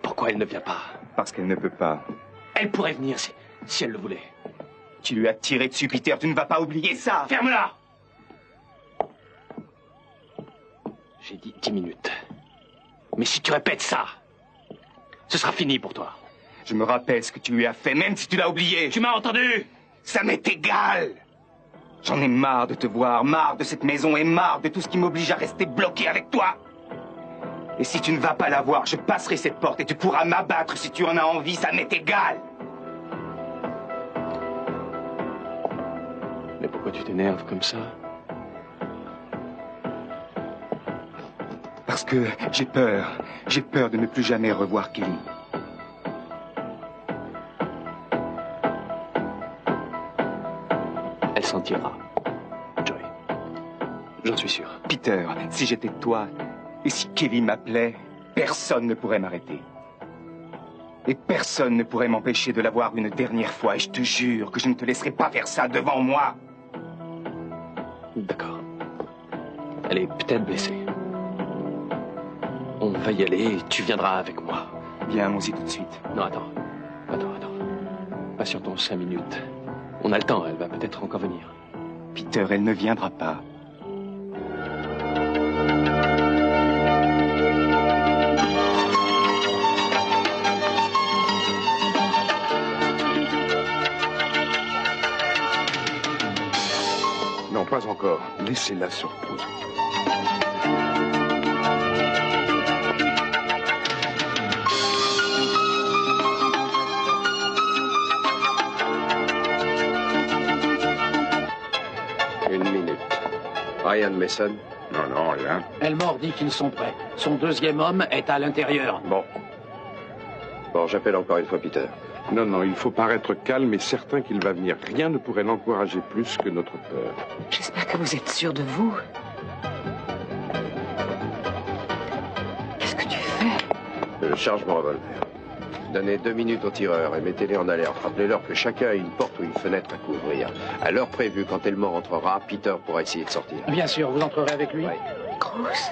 Pourquoi elle ne vient pas? Parce qu'elle ne peut pas. Elle pourrait venir si elle le voulait. Tu lui as tiré dessus, Peter. Tu ne vas pas oublier ça. Ferme-la! J'ai dit 10 minutes. Mais si tu répètes ça, ce sera fini pour toi. Je me rappelle ce que tu lui as fait, même si tu l'as oublié. Tu m'as entendu? Ça m'est égal. J'en ai marre de te voir, marre de cette maison et marre de tout ce qui m'oblige à rester bloqué avec toi. Et si tu ne vas pas la voir, je passerai cette porte et tu pourras m'abattre si tu en as envie, ça m'est égal. Mais pourquoi tu t'énerves comme ça? Parce que j'ai peur. J'ai peur de ne plus jamais revoir Kelly. Elle s'en tirera, Joey. J'en suis sûr. Peter, si j'étais toi, et si Kelly m'appelait, personne ne pourrait m'arrêter. Et personne ne pourrait m'empêcher de la voir une dernière fois. Et je te jure que je ne te laisserai pas faire ça devant moi. D'accord. Elle est peut-être blessée. On va y aller et tu viendras avec moi. Bien, allons-y tout de suite. Non, attends. Patientons 5 minutes. On a le temps, elle va peut-être encore venir. Peter, elle ne viendra pas. Non, pas encore. Laissez-la se reposer. Une minute. Ryan Mason? Non, rien. Elmore dit qu'ils sont prêts. Son deuxième homme est à l'intérieur. Bon, j'appelle encore une fois Peter. Non, il faut paraître calme et certain qu'il va venir. Rien ne pourrait l'encourager plus que notre peur. J'espère que vous êtes sûr de vous. Qu'est-ce que tu fais? Je charge mon revolver. Donnez 2 minutes aux tireurs et mettez-les en alerte. Rappelez-leur que chacun a une porte ou une fenêtre à couvrir. À l'heure prévue, quand Elmore rentrera, Peter pourra essayer de sortir. Bien sûr, vous entrerez avec lui. Oui. Cruz.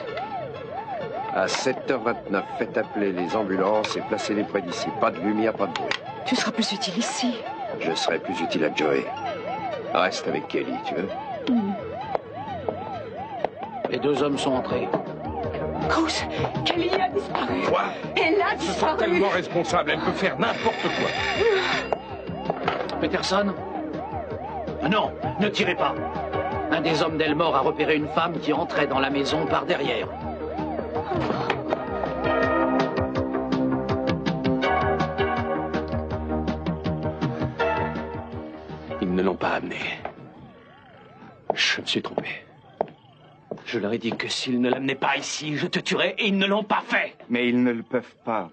À 7h29, faites appeler les ambulances et placez-les près d'ici. Pas de lumière, pas de bruit. Tu seras plus utile ici. Je serai plus utile à Joey. Reste avec Kelly, tu veux? Les 2 hommes sont entrés. Cruz, Kelly a disparu. Quoi? Elle a Je me sens disparu. tellement responsable, elle peut faire n'importe quoi. Peterson? Non, ne tirez pas. Un des hommes d'Elmore a repéré une femme qui entrait dans la maison par derrière. Ils ne l'ont pas amené. Je me suis trompé. Je leur ai dit que s'ils ne l'amenaient pas ici, je te tuerais, et ils ne l'ont pas fait. Mais ils ne le peuvent pas.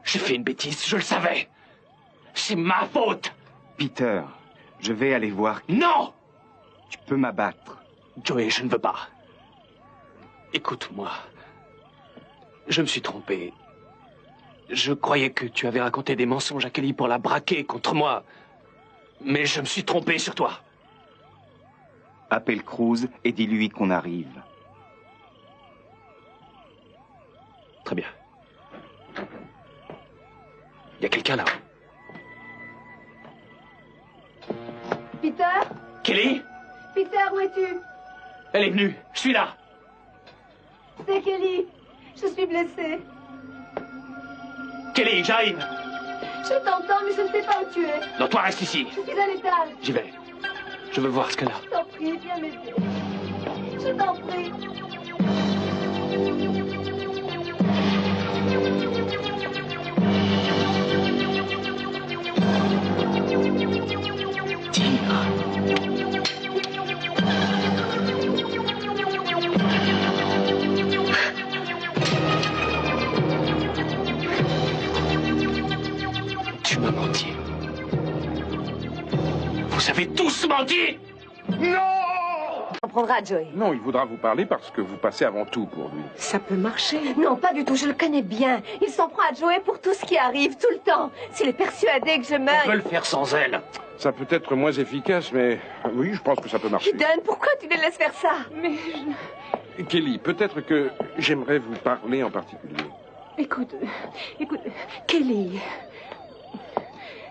J'ai fait une bêtise, je le savais. C'est ma faute. Peter, je vais aller voir. Non! Tu peux m'abattre. Joey, je ne veux pas. Écoute-moi. Je me suis trompé. Je croyais que tu avais raconté des mensonges à Kelly pour la braquer contre moi. Mais je me suis trompé sur toi. Appelle Cruz et dis-lui qu'on arrive. Très bien. Il y a quelqu'un là. Peter? Kelly? Peter, où es-tu? Elle est venue. Je suis là. C'est Kelly. Je suis blessée. Kelly, j'arrive. Je t'entends, mais je ne sais pas où tu es. Non, toi, reste ici. Je suis à l'étage. J'y vais. Je veux voir ce qu'elle a. Je t'en prie, viens m'aider. Je t'en prie. Tu m'as menti. Vous avez tous menti! Non! On prendra Joey. Non, il voudra vous parler parce que vous passez avant tout pour lui. Ça peut marcher. Non, pas du tout, je le connais bien. Il s'en prend à Joey pour tout ce qui arrive, tout le temps. S'il est persuadé que je On meurs... peut le faire sans elle. Ça peut être moins efficace, mais oui, je pense que ça peut marcher. Eden, pourquoi tu les laisses faire ça? Mais Kelly, peut-être que j'aimerais vous parler en particulier. écoute, Kelly.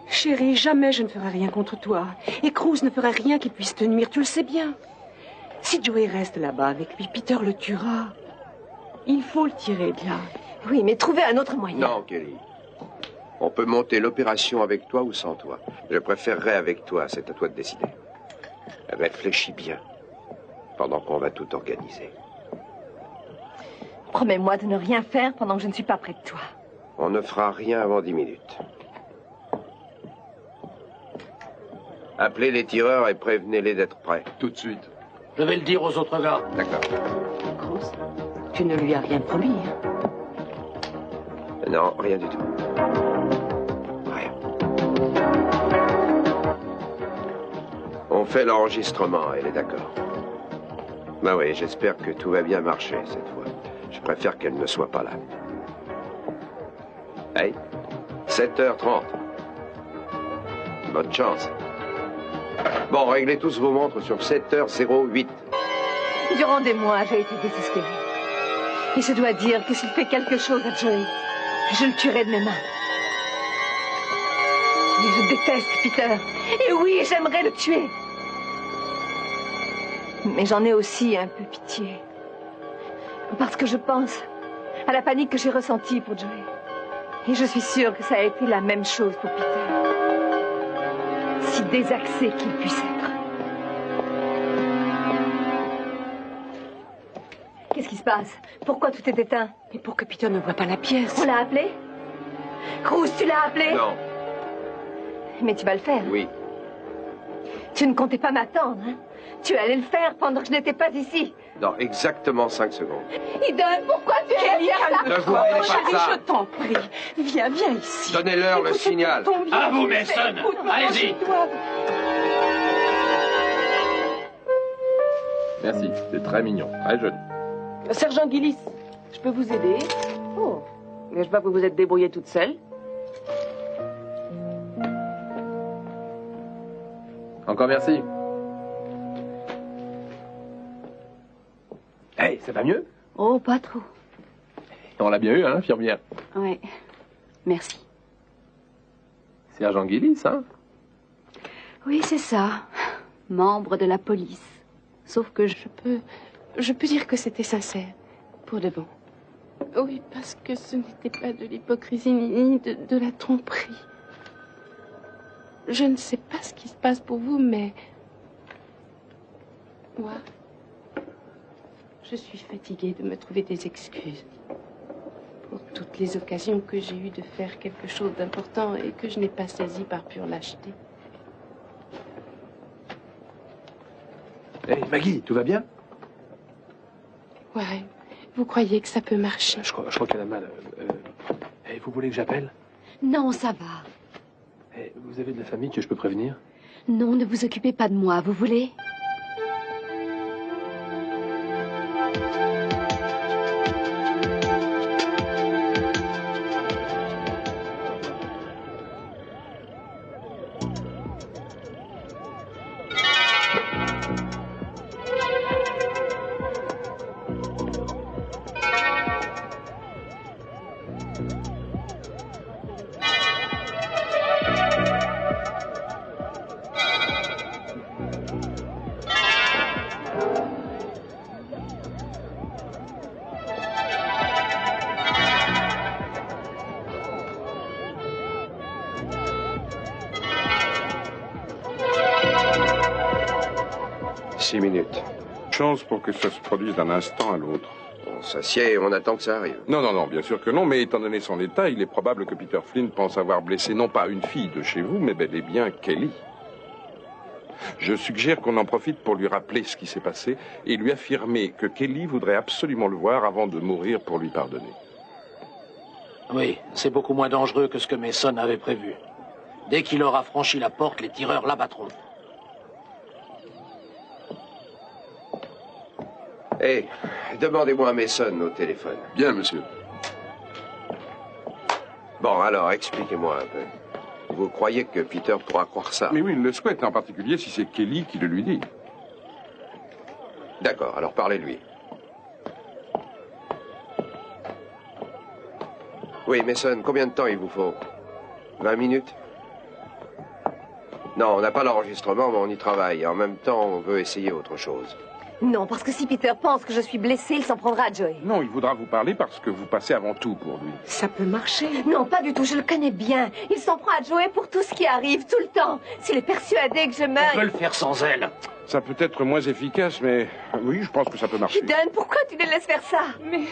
Chérie, jamais je ne ferai rien contre toi. Et Cruz ne fera rien qui puisse te nuire, tu le sais bien. Si Joey reste là-bas avec lui, Peter le tuera. Il faut le tirer de là. Oui, mais trouver un autre moyen. Non, Kelly. On peut monter l'opération avec toi ou sans toi. Je préférerais avec toi, c'est à toi de décider. Réfléchis bien, pendant qu'on va tout organiser. Promets-moi de ne rien faire pendant que je ne suis pas près de toi. On ne fera rien avant 10 minutes. Appelez les tireurs et prévenez-les d'être prêts. Tout de suite. Je vais le dire aux autres gars. D'accord. Cruz, tu ne lui as rien promis. Hein? Non, rien du tout. Rien. On fait l'enregistrement, elle est d'accord. Ben oui, j'espère que tout va bien marcher cette fois. Je préfère qu'elle ne soit pas là. Hey, 7h30. Bonne chance. Bon, réglez tous vos montres sur 7h08. Durant des mois, j'ai été désespérée. Et je dois dire que s'il fait quelque chose à Joey, je le tuerai de mes mains. Mais je déteste Peter. Et oui, j'aimerais le tuer. Mais j'en ai aussi un peu pitié. Parce que je pense à la panique que j'ai ressentie pour Joey. Et je suis sûre que ça a été la même chose pour Peter. Si désaxé qu'il puisse être. Qu'est-ce qui se passe? Pourquoi tout est éteint? Et pour que Peter ne voie pas la pièce. On l'a appelé? Cruz, tu l'as appelé? Non. Mais tu vas le faire. Oui. Tu ne comptais pas m'attendre, hein? Tu allais le faire pendant que je n'étais pas ici. Dans exactement 5 secondes. Eden, pourquoi tu Kelly, es là? Ne vous mêlez pas de Chérie, ça. je t'en prie. Viens ici. Donnez-leur le signal. À vous, Mason. Allez-y. Merci, c'est très mignon, très joli. Sergent Gillis, je peux vous aider? Oh, mais je vois que vous vous êtes débrouillée toute seule. Encore merci. Hey, ça va mieux? Oh, pas trop. On l'a bien eu, hein, infirmière? Ouais. Merci. Sergent Gillis, hein? Oui, c'est ça. Membre de la police. Sauf que je peux dire que c'était sincère. Pour de bon. Oui, parce que ce n'était pas de l'hypocrisie ni de la tromperie. Je ne sais pas ce qui se passe pour vous, mais... moi, je suis fatiguée de me trouver des excuses. Pour toutes les occasions que j'ai eues de faire quelque chose d'important et que je n'ai pas saisi par pure lâcheté. Hey, Maggie, tout va bien? Ouais, vous croyez que ça peut marcher? Je crois qu'elle a mal. Hey, vous voulez que j'appelle? Non, ça va. Hey, vous avez de la famille que je peux prévenir? Non, ne vous occupez pas de moi, vous voulez? Chance pour que ça se produise d'un instant à l'autre. On s'assied et on attend que ça arrive. Non, bien sûr que non, mais étant donné son état, il est probable que Peter Flynn pense avoir blessé non pas une fille de chez vous, mais bel et bien Kelly. Je suggère qu'on en profite pour lui rappeler ce qui s'est passé et lui affirmer que Kelly voudrait absolument le voir avant de mourir pour lui pardonner. Oui, c'est beaucoup moins dangereux que ce que Mason avait prévu. Dès qu'il aura franchi la porte, les tireurs l'abattront. Hé, demandez-moi Mason au téléphone. Bien, monsieur. Bon, alors, expliquez-moi un peu. Vous croyez que Peter pourra croire ça? Mais oui, il le souhaite, en particulier si c'est Kelly qui le lui dit. D'accord, alors parlez-lui. Oui, Mason, combien de temps il vous faut? 20 minutes? Non, on n'a pas l'enregistrement, mais on y travaille. En même temps, on veut essayer autre chose. Non, parce que si Peter pense que je suis blessée, il s'en prendra à Joey. Non, il voudra vous parler parce que vous passez avant tout pour lui. Ça peut marcher. Non, pas du tout, je le connais bien. Il s'en prend à Joey pour tout ce qui arrive, tout le temps. S'il est persuadé que je meurs... On peut le faire sans elle. Ça peut être moins efficace, mais oui, je pense que ça peut marcher. Eden, pourquoi tu les laisses faire ça? Mais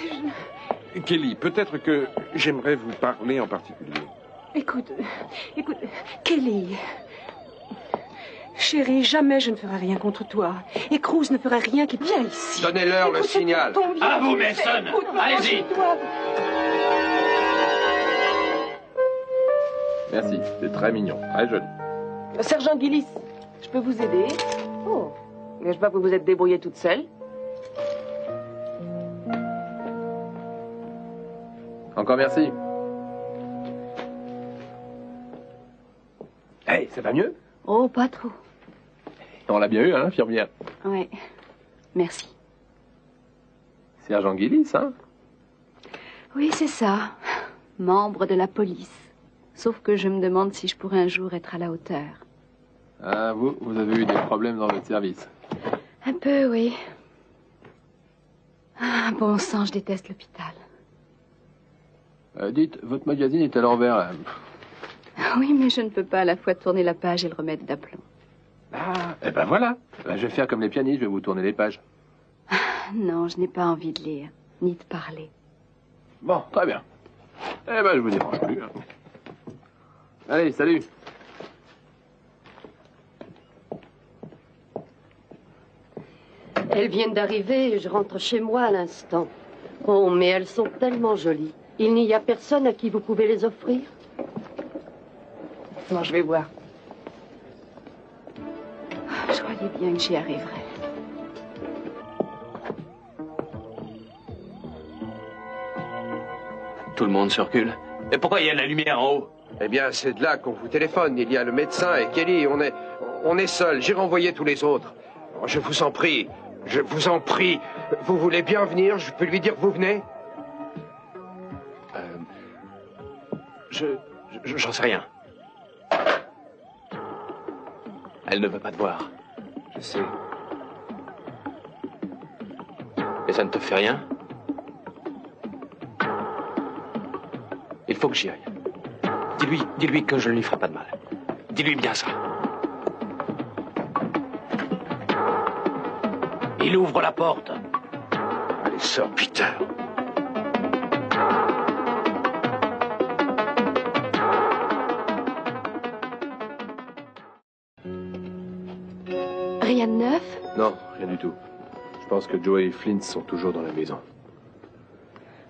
Kelly, peut-être que j'aimerais vous parler en particulier. Écoute, Kelly... Chérie, jamais je ne ferai rien contre toi. Et Cruz ne fera rien qui... Viens ici. Donnez-leur le signal. À vous, Mason. Allez-y. Merci, c'est très mignon, très joli. Sergent Gillis, je peux vous aider? Oh, mais je vois que vous vous êtes débrouillée toute seule. Encore merci. Hey, ça va mieux? Oh, pas trop. On l'a bien eu, hein, infirmière? Ouais. Merci. Sergent Gillis, hein? Oui, c'est ça. Membre de la police. Sauf que je me demande si je pourrais un jour être à la hauteur. Ah, vous avez eu des problèmes dans votre service? Un peu, oui. Ah, bon sang, je déteste l'hôpital. Dites, votre magazine est à l'envers, là. Oui, mais je ne peux pas à la fois tourner la page et le remettre d'aplomb. Ah, eh ben voilà. Ben, je vais faire comme les pianistes, je vais vous tourner les pages. Non, je n'ai pas envie de lire, ni de parler. Bon, très bien. Eh ben, je vous dérange plus. Hein. Allez, salut. Elles viennent d'arriver et je rentre chez moi à l'instant. Oh, mais elles sont tellement jolies. Il n'y a personne à qui vous pouvez les offrir? Bon, je vais voir. Je croyais bien que j'y arriverais. Tout le monde se recule. Et pourquoi il y a de la lumière en haut? Eh bien, c'est de là qu'on vous téléphone. Il y a le médecin et Kelly. On est seuls. J'ai renvoyé tous les autres. Oh, je vous en prie. Je vous en prie. Vous voulez bien venir? Je peux lui dire que vous venez? J'en sais rien. Elle ne veut pas te voir. Je sais. Et ça ne te fait rien? Il faut que j'y aille. Dis-lui que je ne lui ferai pas de mal. Dis-lui bien ça. Il ouvre la porte. Allez, sors, Peter. Rien de neuf? Non, rien du tout. Je pense que Joey et Flint sont toujours dans la maison.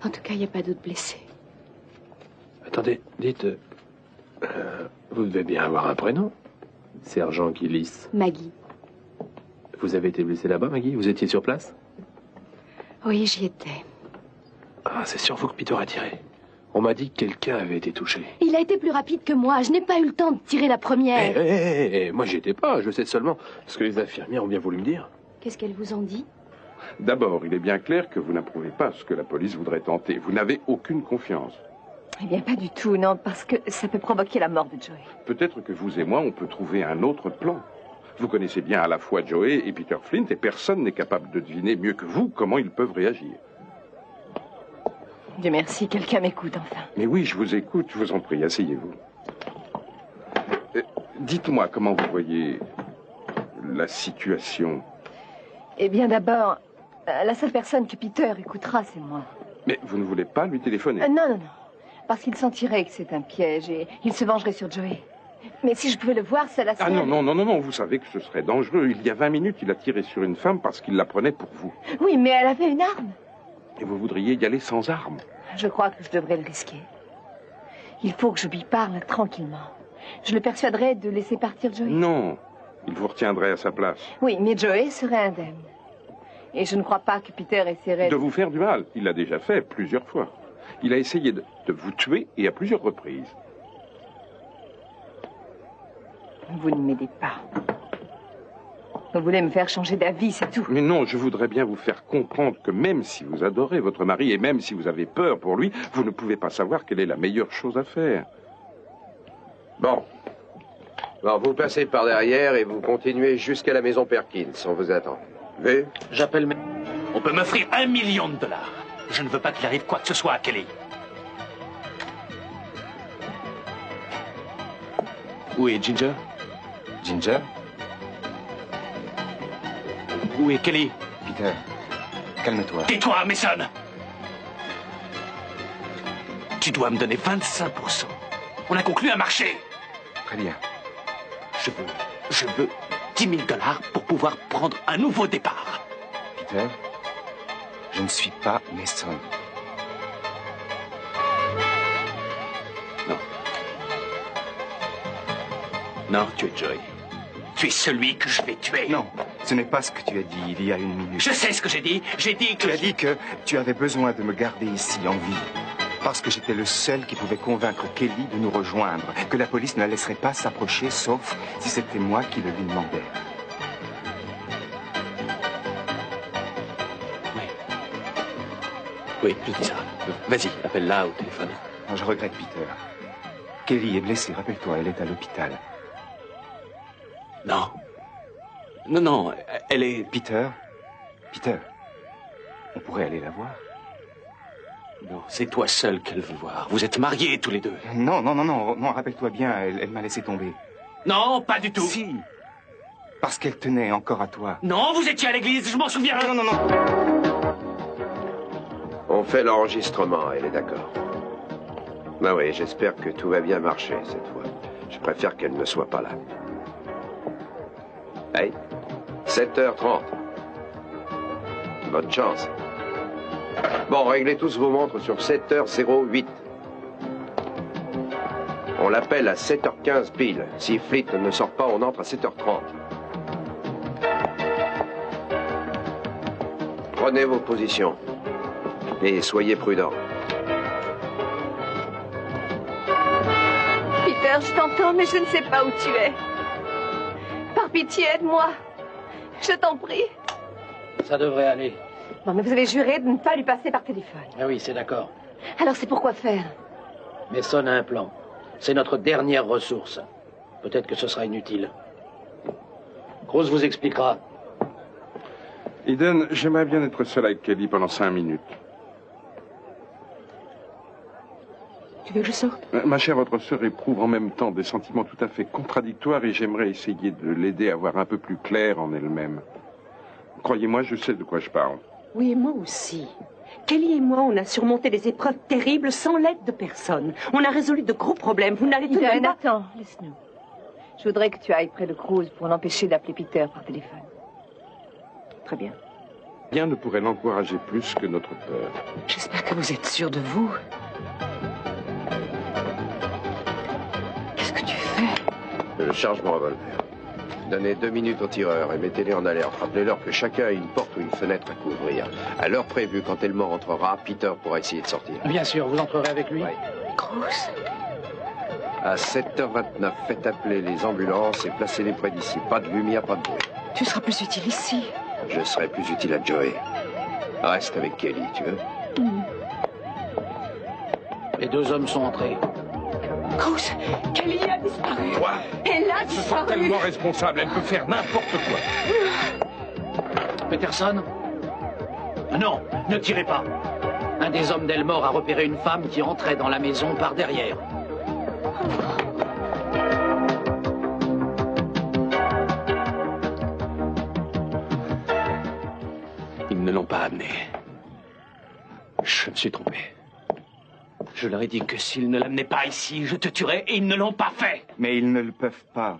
En tout cas, il n'y a pas d'autres blessés. Attendez, dites... vous devez bien avoir un prénom. Sergent Gillis. Maggie. Vous avez été blessé là-bas, Maggie? Vous étiez sur place? Oui, j'y étais. Ah, c'est sur vous que Peter a tiré. On m'a dit que quelqu'un avait été touché. Il a été plus rapide que moi. Je n'ai pas eu le temps de tirer la première. Moi, j'y étais pas. Je sais seulement ce que les infirmières ont bien voulu me dire. Qu'est-ce qu'elles vous ont dit? D'abord, il est bien clair que vous n'approuvez pas ce que la police voudrait tenter. Vous n'avez aucune confiance. Eh bien, pas du tout, non, parce que ça peut provoquer la mort de Joey. Peut-être que vous et moi, on peut trouver un autre plan. Vous connaissez bien à la fois Joey et Peter Flint, et personne n'est capable de deviner mieux que vous comment ils peuvent réagir. Dieu merci, quelqu'un m'écoute enfin. Mais oui, je vous écoute, je vous en prie, asseyez-vous. Dites-moi comment vous voyez la situation. Eh bien, d'abord, la seule personne que Peter écoutera, c'est moi. Mais vous ne voulez pas lui téléphoner? Non. Parce qu'il sentirait que c'est un piège et il se vengerait sur Joey. Mais si je pouvais le voir, c'est la seule... Ah non, vous savez que ce serait dangereux. Il y a 20 minutes, il a tiré sur une femme parce qu'il la prenait pour vous. Oui, mais elle avait une arme. Et vous voudriez y aller sans arme? Je crois que je devrais le risquer. Il faut que je lui parle tranquillement. Je le persuaderai de laisser partir Joey. Non, il vous retiendrait à sa place. Oui, mais Joey serait indemne. Et je ne crois pas que Peter essaierait... De vous faire du mal. Il l'a déjà fait plusieurs fois. Il a essayé de vous tuer et à plusieurs reprises. Vous ne m'aidez pas. Vous voulez me faire changer d'avis, c'est tout. Mais non, je voudrais bien vous faire comprendre que même si vous adorez votre mari et même si vous avez peur pour lui, vous ne pouvez pas savoir quelle est la meilleure chose à faire. Bon, vous passez par derrière et vous continuez jusqu'à la maison Perkins. On vous attend. Vu? J'appelle... On peut m'offrir $1 million. Je ne veux pas qu'il arrive quoi que ce soit à Kelly. Où est Ginger? Ginger? Où est Kelly? Peter, calme-toi. Tais-toi, Mason! Tu dois me donner 25%. On a conclu un marché. Très bien. Je veux $10 000 pour pouvoir prendre un nouveau départ. Peter, je ne suis pas Mason. Non, tu es Joey. Tu es celui que je vais tuer. Non, ce n'est pas ce que tu as dit il y a une minute. Je sais ce que j'ai dit. J'ai dit que... Tu as dit que tu avais besoin de me garder ici en vie. Parce que j'étais le seul qui pouvait convaincre Kelly de nous rejoindre. Que la police ne la laisserait pas s'approcher, sauf si c'était moi qui le lui demandais. Oui, je dis ça. Vas-y, appelle-la au téléphone. Non, je regrette, Peter. Kelly est blessée, rappelle-toi, elle est à l'hôpital. Non. Non, elle est... Peter, on pourrait aller la voir. Non, c'est toi seul qu'elle veut voir. Vous êtes mariés tous les deux. Non, rappelle-toi bien, elle m'a laissé tomber. Non, pas du tout. Si, parce qu'elle tenait encore à toi. Non, vous étiez à l'église, je m'en souviens. Non. On fait l'enregistrement, elle est d'accord. Ben oui, j'espère que tout va bien marcher cette fois. Je préfère qu'elle ne soit pas là. Hey, 7h30. Bonne chance. Bon, réglez tous vos montres sur 7h08. On l'appelle à 7h15 pile. Si Fleet ne sort pas, on entre à 7h30. Prenez vos positions. Et soyez prudents. Peter, je t'entends, mais je ne sais pas où tu es. Par pitié, aide-moi. Je t'en prie. Ça devrait aller. Bon, mais vous avez juré de ne pas lui passer par téléphone. Ah oui, c'est d'accord. Alors c'est pour quoi faire? Mason a un plan. C'est notre dernière ressource. Peut-être que ce sera inutile. Cruz vous expliquera. Eden, j'aimerais bien être seul avec Kelly pendant 5 minutes. Tu veux que je sorte? Ma chère, votre sœur éprouve en même temps des sentiments tout à fait contradictoires et j'aimerais essayer de l'aider à voir un peu plus clair en elle-même. Croyez-moi, je sais de quoi je parle. Oui, et moi aussi. Kelly et moi, on a surmonté des épreuves terribles sans l'aide de personne. On a résolu de gros problèmes. Vous n'allez tout de même pas... Attends, laisse-nous. Je voudrais que tu ailles près de Cruz pour l'empêcher d'appeler Peter par téléphone. Très bien. Rien ne pourrait l'encourager plus que notre peur. J'espère que vous êtes sûr de vous. Qu'est-ce que tu fais? Je charge mon revolver. Donnez 2 minutes aux tireurs et mettez-les en alerte. Rappelez-leur que chacun a une porte ou une fenêtre à couvrir. À l'heure prévue, quand Elmore rentrera, Peter pourra essayer de sortir. Bien sûr, vous entrerez avec lui. Oui. Cruz. À 7h29, faites appeler les ambulances et placez-les près d'ici. Pas de lumière, pas de bruit. Tu seras plus utile ici. Je serai plus utile à Joey. Reste avec Kelly, tu veux? Les 2 hommes sont entrés. Cruz, Kelly a disparu. Quoi? Elle a Elle se sent disparu. tellement responsable, elle peut faire n'importe quoi. Peterson? Non, ne tirez pas. Un des hommes d'Elmore a repéré une femme qui entrait dans la maison par derrière. Ils ne l'ont pas amené. Je me suis trompé. Je leur ai dit que s'ils ne l'amenaient pas ici, je te tuerais, et ils ne l'ont pas fait. Mais ils ne le peuvent pas.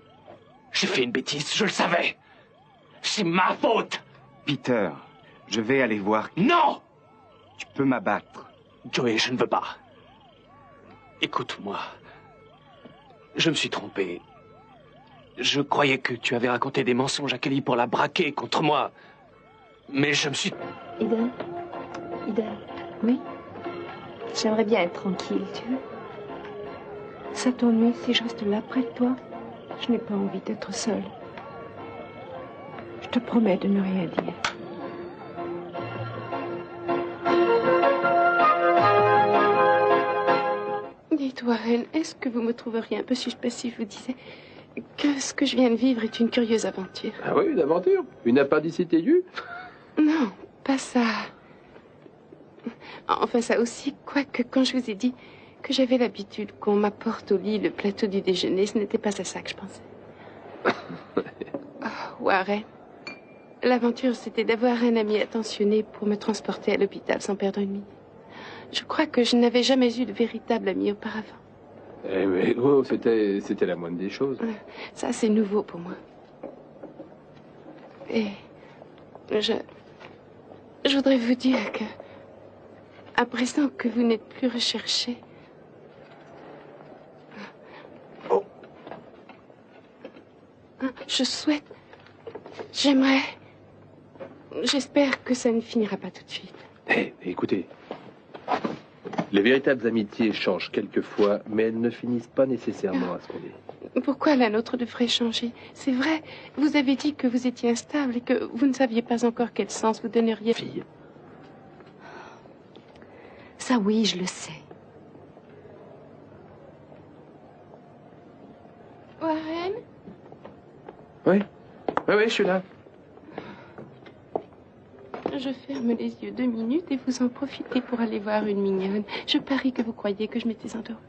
J'ai fait une bêtise, je le savais. C'est ma faute. Peter, je vais aller voir... Non! Tu peux m'abattre. Joey, je ne veux pas. Écoute-moi. Je me suis trompé. Je croyais que tu avais raconté des mensonges à Kelly pour la braquer contre moi. Mais je me suis... Eden? Oui? J'aimerais bien être tranquille, tu veux? Ça t'ennuie si je reste là près de toi? Je n'ai pas envie d'être seule. Je te promets de ne rien dire. Dites, Warren, est-ce que vous me trouveriez un peu suspect si je vous disais que ce que je viens de vivre est une curieuse aventure? Ah oui, une aventure? Une appendicite aiguë? Non, pas ça. Enfin, ça aussi, quoique quand je vous ai dit que j'avais l'habitude qu'on m'apporte au lit le plateau du déjeuner, ce n'était pas à ça que je pensais. Oh, Warren, l'aventure, c'était d'avoir un ami attentionné pour me transporter à l'hôpital sans perdre une minute. Je crois que je n'avais jamais eu de véritable ami auparavant. Eh mais oh, c'était la moindre des choses. Ça, c'est nouveau pour moi. Et je voudrais vous dire que, à présent que vous n'êtes plus recherché, j'espère que ça ne finira pas tout de suite. Eh, écoutez, les véritables amitiés changent quelquefois, mais elles ne finissent pas nécessairement à ce qu'on est. Pourquoi la nôtre devrait changer? C'est vrai, vous avez dit que vous étiez instable et que vous ne saviez pas encore quel sens vous donneriez. Fille. Ça, oui, je le sais. Warren? Oui, je suis là. Je ferme les yeux 2 minutes et vous en profitez pour aller voir une mignonne. Je parie que vous croyez que je m'étais endormie.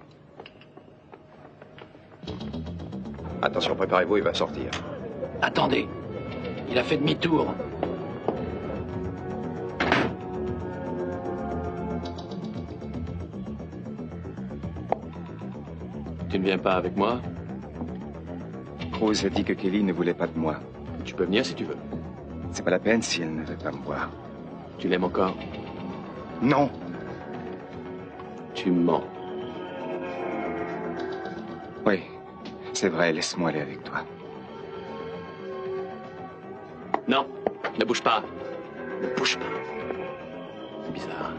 Attention, préparez-vous, il va sortir. Attendez. Il a fait demi-tour. Tu ne viens pas avec moi? Cruz a dit que Kelly ne voulait pas de moi. Tu peux venir si tu veux. C'est pas la peine si elle ne veut pas me voir. Tu l'aimes encore? Non. Tu mens. Oui, c'est vrai, laisse-moi aller avec toi. Non, ne bouge pas. Ne bouge pas. C'est bizarre.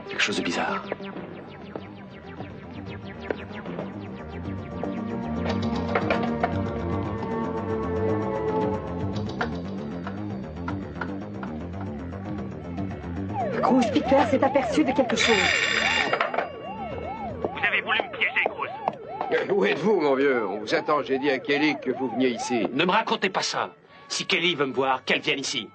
Quelque chose de bizarre. Cruz, Peter s'est aperçu de quelque chose. Vous avez voulu me piéger, Cruz. Où êtes-vous, mon vieux? On vous attend. J'ai dit à Kelly que vous veniez ici. Ne me racontez pas ça. Si Kelly veut me voir, qu'elle vienne ici.